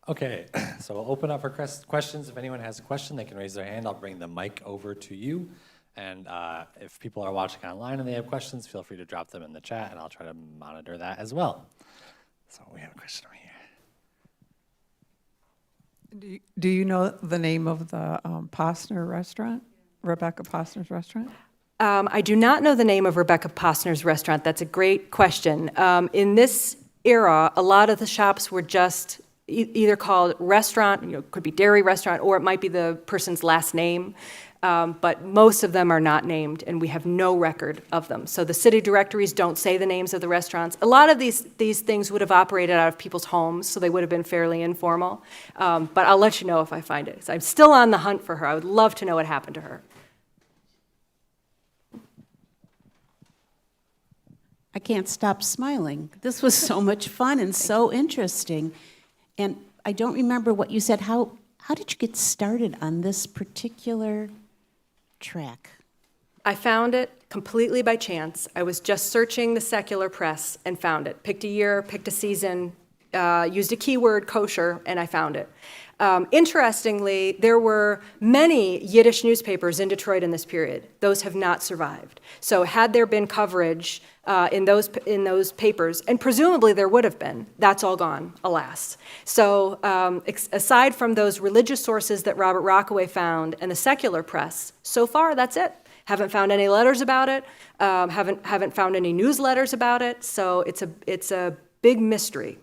Okay, so we'll open up for questions. If anyone has a question, they can raise their hand. I'll bring the mic over to you. And if people are watching online and they have questions, feel free to drop them in the chat, and I'll try to monitor that as well. So we have a question over here. Do you know the name of the Posner restaurant, Rebecca Posner's restaurant? I do not know the name of Rebecca Posner's restaurant. That's a great question. In this era, a lot of the shops were just either called restaurant, could be dairy restaurant, or it might be the person's last name. But most of them are not named, and we have no record of them. So the city directories don't say the names of the restaurants. A lot of these things would have operated out of people's homes, so they would have been fairly informal. But I'll let you know if I find it. So I'm still on the hunt for her. I would love to know what happened to her. I can't stop smiling. This was so much fun and so interesting. And I don't remember what you said. How did you get started on this particular track? I found it completely by chance. I was just searching the secular press and found it. Picked a year, picked a season, used a keyword, kosher, and I found it. Interestingly, there were many Yiddish newspapers in Detroit in this period. Those have not survived. So had there been coverage in those papers, and presumably there would have been, that's all gone, alas. So aside from those religious sources that Robert Rockaway found and the secular press, so far that's it. Haven't found any letters about it. Haven't found any newsletters about it. So it's a big mystery.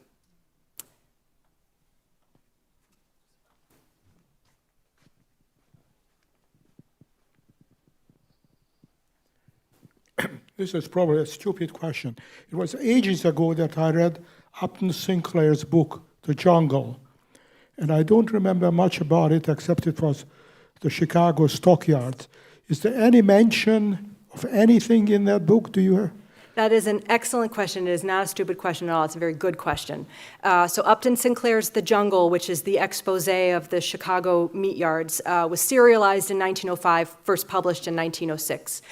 This is probably a stupid question. It was ages ago that I read Upton Sinclair's book, The Jungle. And I don't remember much about it except it was the Chicago stockyards. Is there any mention of anything in that book? Do you? That is an excellent question. It is not a stupid question at all. It's a very good question. So Upton Sinclair's The Jungle, which is the expose of the Chicago meat yards, was serialized in 1905, first published in 1906.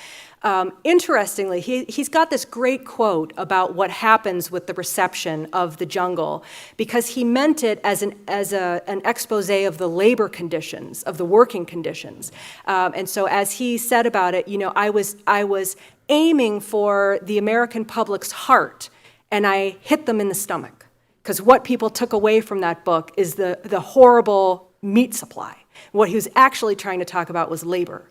Interestingly, he's got this great quote about what happens with the reception of The Jungle, because he meant it as an expose of the labor conditions, of the working conditions. And so as he said about it, I was aiming for the American public's heart, and I hit them in the stomach. Because what people took away from that book is the horrible meat supply. What he was actually trying to talk about was labor.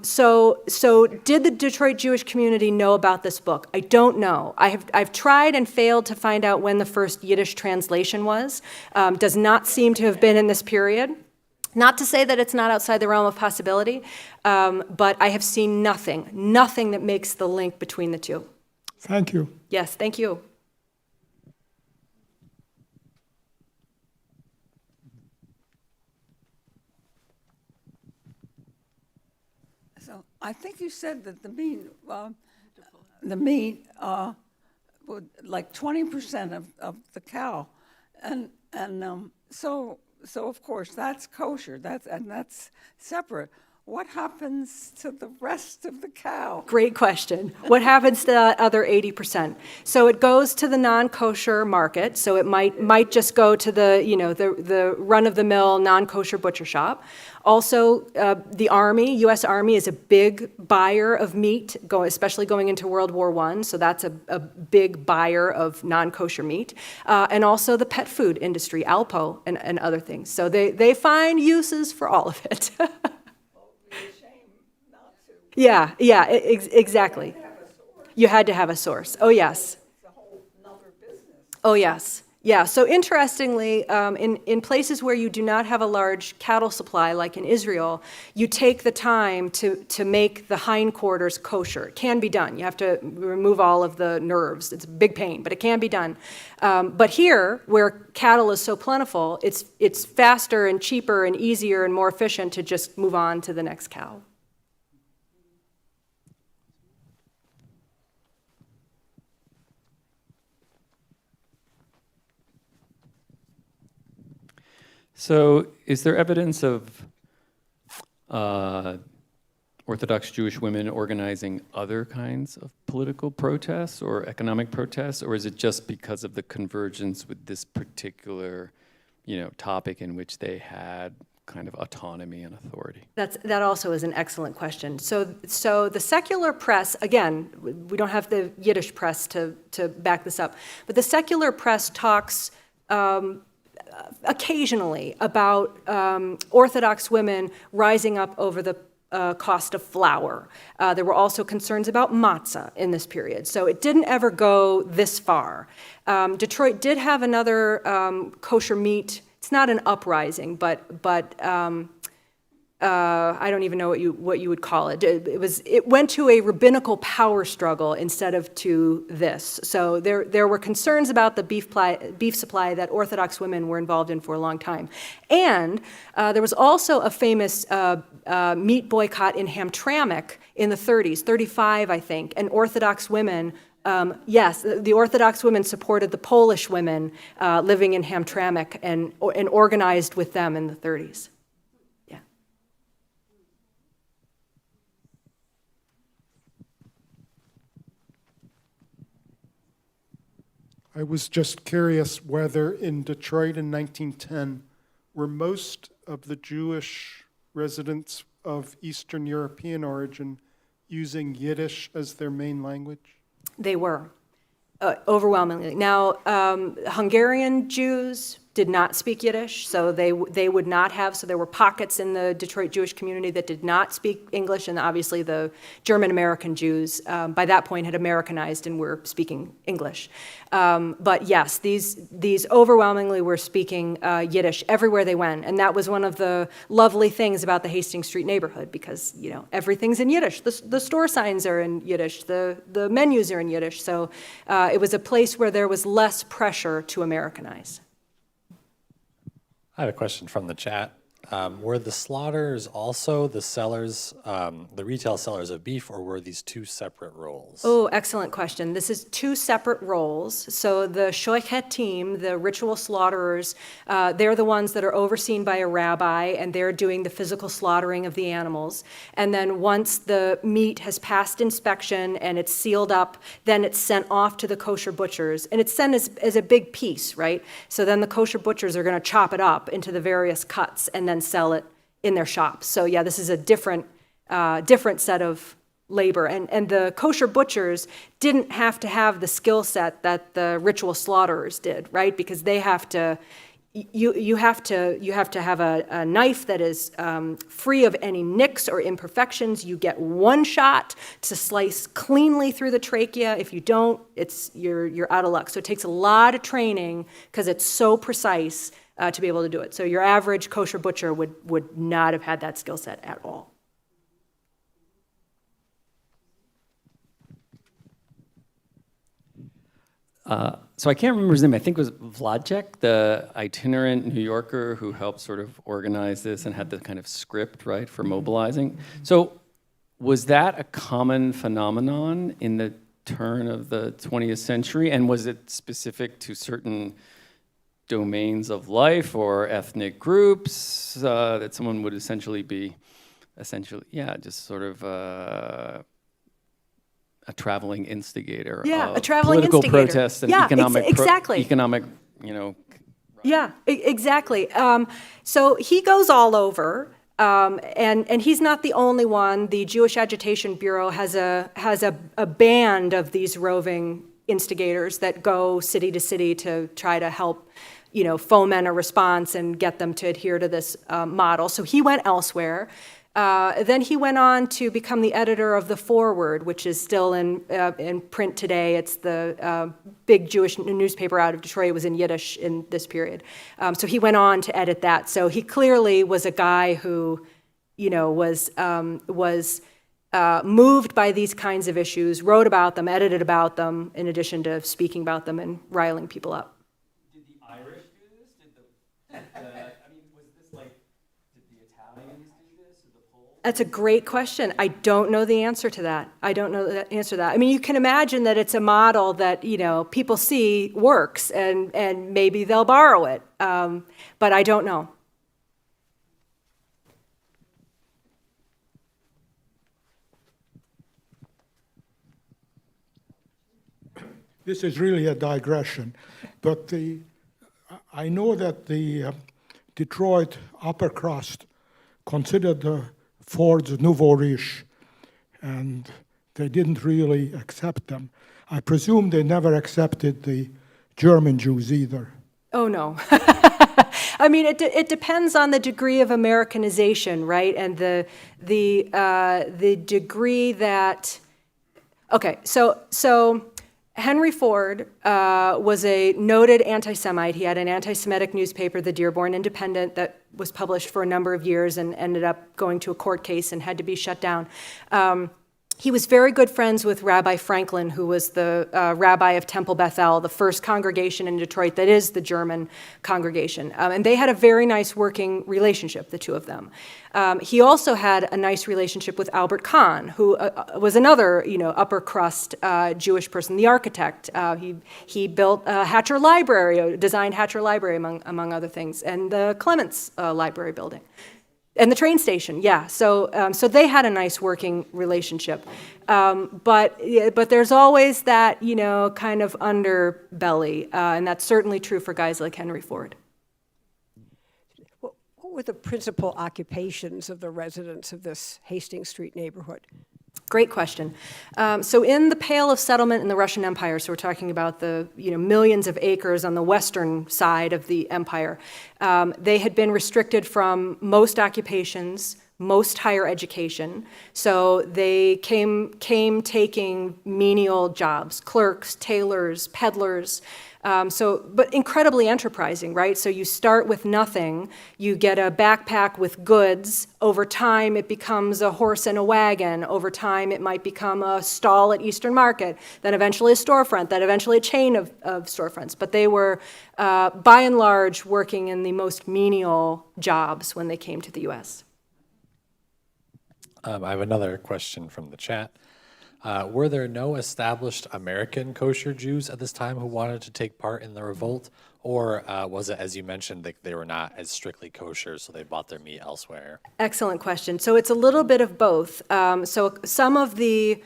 So did the Detroit Jewish community know about this book? I don't know. I've tried and failed to find out when the first Yiddish translation was. Does not seem to have been in this period. Not to say that it's not outside the realm of possibility, but I have seen nothing that makes the link between the two. Thank you. Yes, thank you. So I think you said that the meat would like 20% of the cow, and so of course that's kosher. That's separate. What happens to the rest of the cow? Great question. What happens to that other 80%? So it goes to the non-kosher market. So it might just go to the run-of-the-mill non-kosher butcher shop. Also, the Army, U.S. Army, is a big buyer of meat, especially going into World War I. So that's a big buyer of non-kosher meat. And also the pet food industry, Alpo, and other things. So they find uses for all of it. Yeah, exactly. You had to have a source. Oh, yes. Oh, yes. Yeah, so interestingly, in places where you do not have a large cattle supply, like in Israel, you take the time to make the hindquarters kosher. It can be done. You have to remove all of the nerves. It's a big pain, but it can be done. But here, where cattle is so plentiful, it's faster and cheaper and easier and more efficient to just move on to the next cow. So is there evidence of Orthodox Jewish women organizing other kinds of political protests or economic protests, or is it just because of the convergence with this particular, topic in which they had kind of autonomy and authority? That also is an excellent question. So the secular press, again, we don't have the Yiddish press to back this up, but the secular press talks occasionally about Orthodox women rising up over the cost of flour. There were also concerns about matzah in this period. So it didn't ever go this far. Detroit did have another kosher meat. It's not an uprising, but I don't even know what you would call it. It went to a rabbinical power struggle instead of to this. So there were concerns about the beef supply that Orthodox women were involved in for a long time. And there was also a famous meat boycott in Hamtramck in the 30s, 35, I think, and Orthodox women. Yes, the Orthodox women supported the Polish women living in Hamtramck and organized with them in the 30s. I was just curious whether in Detroit in 1910, were most of the Jewish residents of Eastern European origin using Yiddish as their main language? They were, overwhelmingly. Now, Hungarian Jews did not speak Yiddish, so they would not have, so there were pockets in the Detroit Jewish community that did not speak English, and obviously the German-American Jews by that point had Americanized and were speaking English. But yes, these overwhelmingly were speaking Yiddish everywhere they went, and that was one of the lovely things about the Hastings Street neighborhood, because everything's in Yiddish. The store signs are in Yiddish, the menus are in Yiddish, so it was a place where there was less pressure to Americanize. I have a question from the chat. Were the slaughters also the sellers, the retail sellers of beef, or were these two separate roles? Oh, excellent question. This is two separate roles. So the shoichet team, the ritual slaughterers, they're the ones that are overseen by a rabbi, and they're doing the physical slaughtering of the animals. And then once the meat has passed inspection and it's sealed up, then it's sent off to the kosher butchers. And it's sent as a big piece, right? So then the kosher butchers are going to chop it up into the various cuts and then sell it in their shops. So yeah, this is a different set of labor. And the kosher butchers didn't have to have the skill set that the ritual slaughterers did, right? Because they have to, you have to have a knife that is free of any nicks or imperfections. You get one shot to slice cleanly through the trachea. If you don't, you're out of luck. So it takes a lot of training because it's so precise. to be able to do it. So your average kosher butcher would not have had that skill set at all. So I can't remember his name. I think it was Vladek, the itinerant New Yorker who helped sort of organize this and had the kind of script, right, for mobilizing. So was that a common phenomenon in the turn of the 20th century? And was it specific to certain domains of life or ethnic groups that someone would essentially be, just sort of a traveling instigator Yeah, of a traveling political instigator. protest and Yeah, economic exactly. Yeah, exactly. So he goes all over, and he's not the only one. The Jewish Agitation Bureau has a band of these roving instigators that go city to city to try to help, foment a response and get them to adhere to this model. So he went elsewhere. Then he went on to become the editor of The Forward, which is still in print today. It's the big Jewish newspaper out of Detroit. It was in Yiddish in this period. So he went on to edit that. So he clearly was a guy who, was moved by these kinds of issues, wrote about them, edited about them, in addition to speaking about them and riling people up. Did the Irish do this? Was this like, did the Italians do this? Or the Poles? That's a great question. I don't know the answer to that. I mean, you can imagine that it's a model that, people see works and maybe they'll borrow it. But I don't know. This is really a digression, but I know that the Detroit upper crust considered the Ford's nouveau riche, and they didn't really accept them. I presume they never accepted the German Jews either. Oh, no. I mean, it depends on the degree of Americanization, right? And the degree that, okay, so Henry Ford was a noted anti-Semite. He had an anti-Semitic newspaper, the Dearborn Independent, that was published for a number of years and ended up going to a court case and had to be shut down. He was very good friends with Rabbi Franklin, who was the rabbi of Temple Bethel, the first congregation in Detroit that is the German congregation. And they had a very nice working relationship, the two of them. He also had a nice relationship with Albert Kahn, who was another, upper crust Jewish person, the architect. He built Hatcher Library, designed Hatcher Library, among other things, and the Clements Library building. And the train station, yeah. So they had a nice working relationship. But there's always that, kind of underbelly, and that's certainly true for guys like Henry Ford. What were the principal occupations of the residents of this Hastings Street neighborhood? Great question. So in the Pale of Settlement in the Russian Empire, so we're talking about the millions of acres on the western side of the empire, they had been restricted from most occupations, most higher education. So they came taking menial jobs, clerks, tailors, peddlers. But incredibly enterprising, right? So you start with nothing, you get a backpack with goods, over time it becomes a horse and a wagon, over time it might become a stall at Eastern Market, then eventually a storefront, then eventually a chain of storefronts. But they were, by and large, working in the most menial jobs when they came to the U.S. I have another question from the chat. Were there no established American kosher Jews at this time who wanted to take part in the revolt? Or was it, as you mentioned, that they were not as strictly kosher, so they bought their meat elsewhere? Excellent question. So it's a little bit of both. So some of the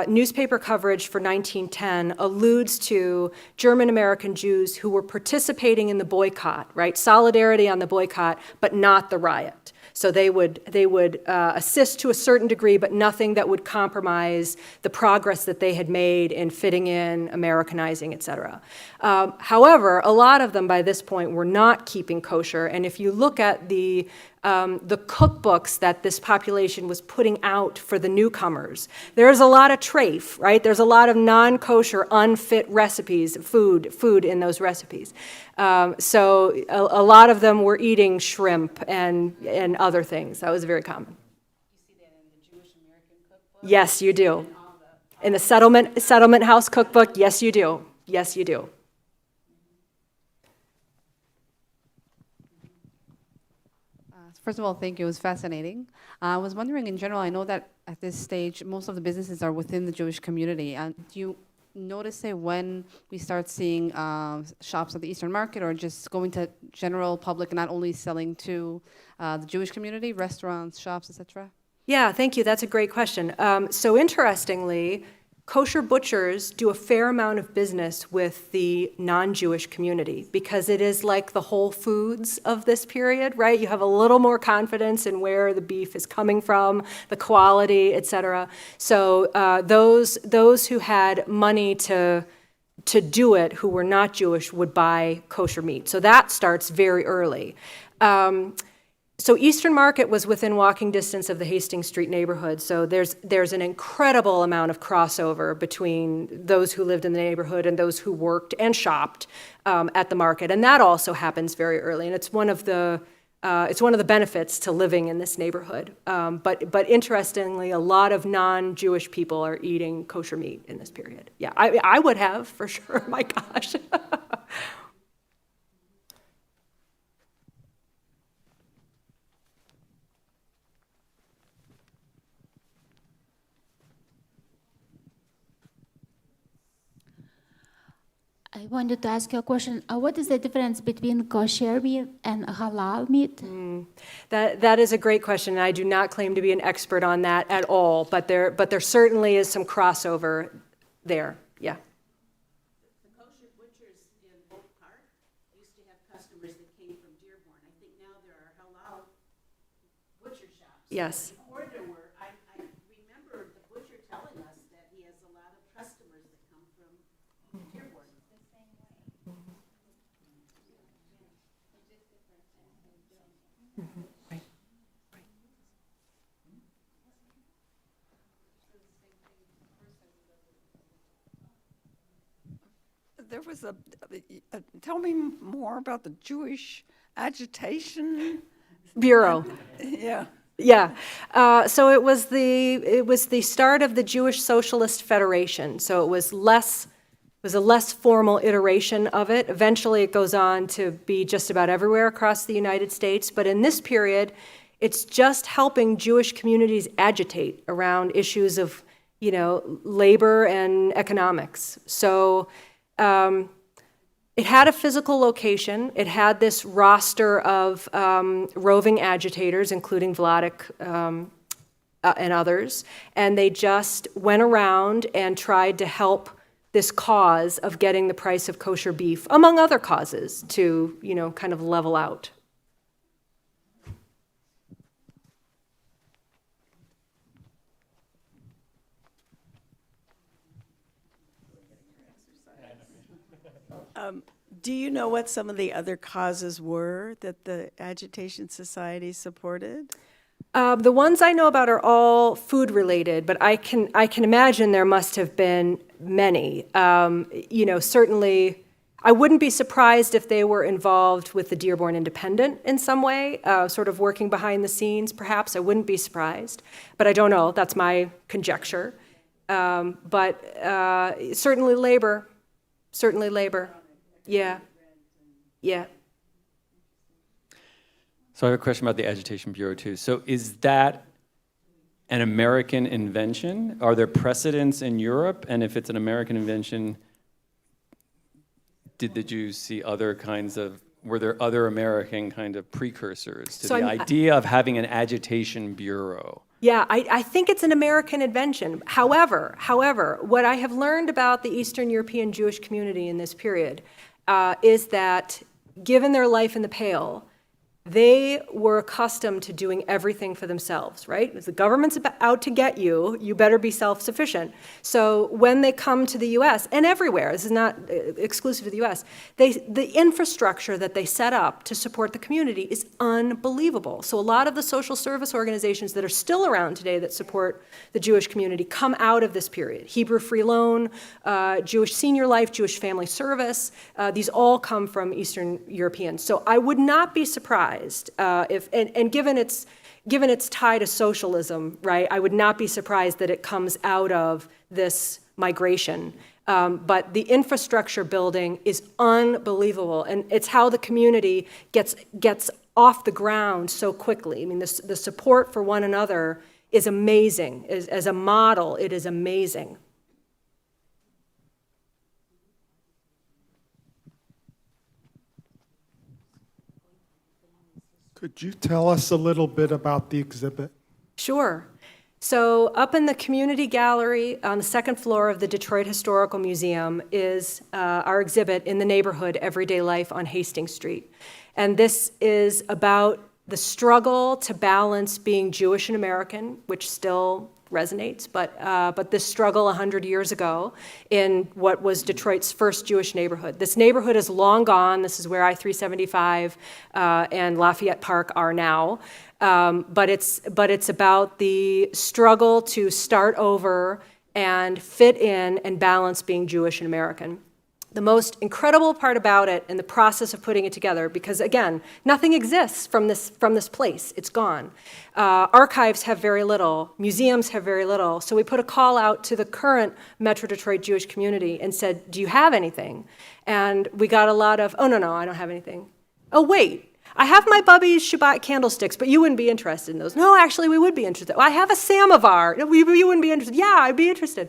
newspaper coverage for 1910 alludes to German American Jews who were participating in the boycott, right? Solidarity on the boycott, but not the riot. So they would assist to a certain degree, but nothing that would compromise the progress that they had made in fitting in, Americanizing, et cetera. However, a lot of them by this point were not keeping kosher, and if you look at the the cookbooks that this population was putting out for the newcomers. There's a lot of treif, right? There's a lot of non-kosher, unfit recipes, food in those recipes. So a lot of them were eating shrimp and other things. That was very common. You see that in the Jewish American cookbook? Yes, you do. In the settlement house cookbook, yes, you do. Yes, you do. First of all, thank you. It was fascinating. I was wondering, in general, I know that at this stage, most of the businesses are within the Jewish community. Do you notice, say, when we start seeing shops at the Eastern Market, or just going to general public and not only selling to the Jewish community, restaurants, shops, etc.? Yeah, thank you. That's a great question. So interestingly, kosher butchers do a fair amount of business with the non-Jewish community because it is like the Whole Foods of this period, right? You have a little more confidence in where the beef is coming from, the quality, et cetera. So those who had money to do it, who were not Jewish, would buy kosher meat. So that starts very early. So Eastern Market was within walking distance of the Hastings Street neighborhood, so there's an incredible amount of crossover between those who lived in the neighborhood and those who worked and shopped at the market, and that also happens very early, and it's one of the benefits to living in this neighborhood. But interestingly, a lot of non-Jewish people are eating kosher meat in this period. Yeah, I would have, for sure. My gosh. I wanted to ask you a question. What is the difference between kosher meat and halal meat? That is a great question, and I do not claim to be an expert on that at all, but there certainly is some crossover there, yeah. The kosher butchers in Oak Park used to have customers that came from Dearborn. I think now there are halal butcher shops. Yes. Before there were, I remember the butcher telling us that he has a lot of customers that come from Dearborn. There was tell me more about the Jewish Agitation Bureau. Yeah. Yeah, so it was the start of the Jewish Socialist Federation. So it was a less formal iteration of it. Eventually, it goes on to be just about everywhere across the United States. But in this period, it's just helping Jewish communities agitate around issues of, labor and economics. So it had a physical location. It had this roster of roving agitators, including Vladik and others, and they just went around and tried to help this cause of getting the price of kosher beef, among other causes, to kind of level out. Do you know what some of the other causes were that the Agitation Society supported? The ones I know about are all food related, but I can imagine there must have been many. Certainly, I wouldn't be surprised if they were involved with the Dearborn Independent in some way, sort of working behind the scenes, perhaps. I wouldn't be surprised, but I don't know. That's my conjecture. But certainly labor. Certainly labor. Yeah. Yeah. So I have a question about the Agitation Bureau too. So is that an American invention? Are there precedents in Europe? And if it's an American invention, did the Jews see were there other American kind of precursors to the idea of having an agitation bureau? Yeah, I think it's an American invention. However, what I have learned about the Eastern European Jewish community in this period is that, given their life in the Pale, they were accustomed to doing everything for themselves, right? If the government's out to get you, you better be self-sufficient. So when they come to the US, and everywhere, this is not exclusive to the US, the infrastructure that they set up to support the community is unbelievable. So a lot of the social service organizations that are still around today that support the Jewish community come out of this period. Hebrew Free Loan, Jewish Senior Life, Jewish Family Service, these all come from Eastern Europeans. So I would not be surprised if, and given its tie to socialism, right, I would not be surprised that it comes out of this migration. But the infrastructure building is unbelievable, and it's how the community gets off the ground so quickly. I mean, the support for one another is amazing. As a model, it is amazing. Could you tell us a little bit about the exhibit? Sure. So up in the community gallery on the second floor of the Detroit Historical Museum is our exhibit in the neighborhood, Everyday Life on Hastings Street. And this is about the struggle to balance being Jewish and American, which still resonates, but this struggle 100 years ago in what was Detroit's first Jewish neighborhood. This neighborhood is long gone. This is where I-375 and Lafayette Park are now. But it's about the struggle to start over and fit in and balance being Jewish and American. The most incredible part about it and the process of putting it together, because again, nothing exists from this place, it's gone. Archives have very little, museums have very little, so we put a call out to the current Metro Detroit Jewish community and said, do you have anything? And we got a lot of, oh no, I don't have anything. Oh wait, I have my Bubby's Shabbat candlesticks, but you wouldn't be interested in those. No, actually, we would be interested. I have a samovar. No, you wouldn't be interested. Yeah, I'd be interested.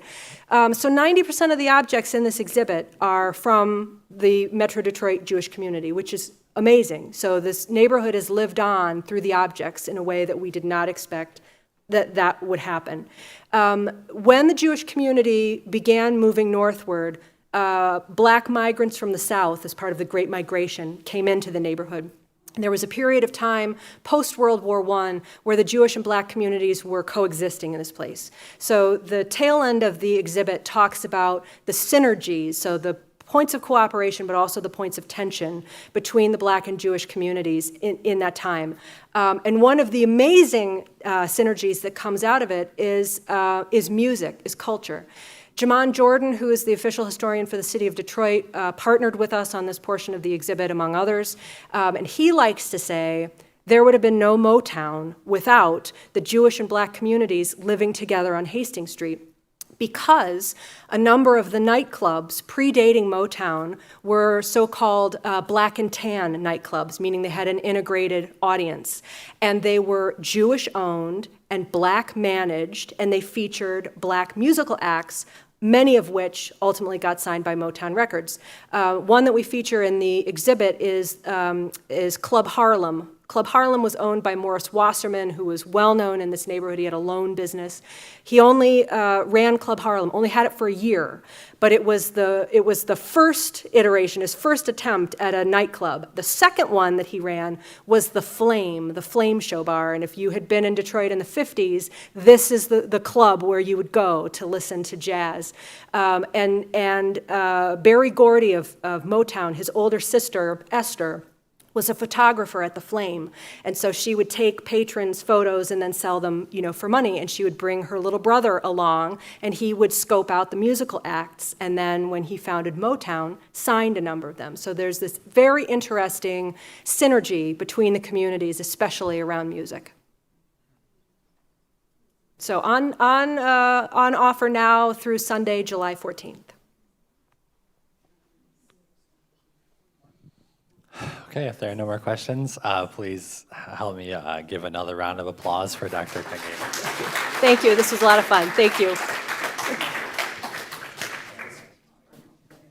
So 90% of the objects in this exhibit are from the Metro Detroit Jewish community, which is amazing. So this neighborhood has lived on through the objects in a way that we did not expect that would happen. When the Jewish community began moving northward, black migrants from the south, as part of the Great Migration, came into the neighborhood. There was a period of time post-World War I where the Jewish and black communities were coexisting in this place. So the tail end of the exhibit talks about the synergies, so the points of cooperation, but also the points of tension between the black and Jewish communities in that time. And one of the amazing synergies that comes out of it is music, is culture. Jamon Jordan, who is the official historian for the city of Detroit, partnered with us on this portion of the exhibit, among others. And he likes to say, there would have been no Motown without the Jewish and black communities living together on Hastings Street, because a number of the nightclubs predating Motown were so-called black and tan nightclubs, meaning they had an integrated audience. And they were Jewish-owned and black managed, and they featured black musical acts, many of which ultimately got signed by Motown Records. One that we feature in the exhibit is Club Harlem. Club Harlem was owned by Morris Wasserman, who was well known in this neighborhood. He had a loan business. He only ran Club Harlem, only had it for a year, but it was the first iteration, his first attempt at a nightclub. The second one that he ran was the Flame Show Bar, and if you had been in Detroit in the 50s, this is the club where you would go to listen to jazz. And Barry Gordy of Motown, his older sister, Esther, was a photographer at the Flame. And so she would take patrons' photos and then sell them, for money. And she would bring her little brother along, and he would scope out the musical acts. And then when he founded Motown, signed a number of them. So there's this very interesting synergy between the communities, especially around music. So on offer now through Sunday, July 14th. Okay, if there are no more questions, please help me give another round of applause for Dr. Cangany. Thank you. This was a lot of fun. Thank you.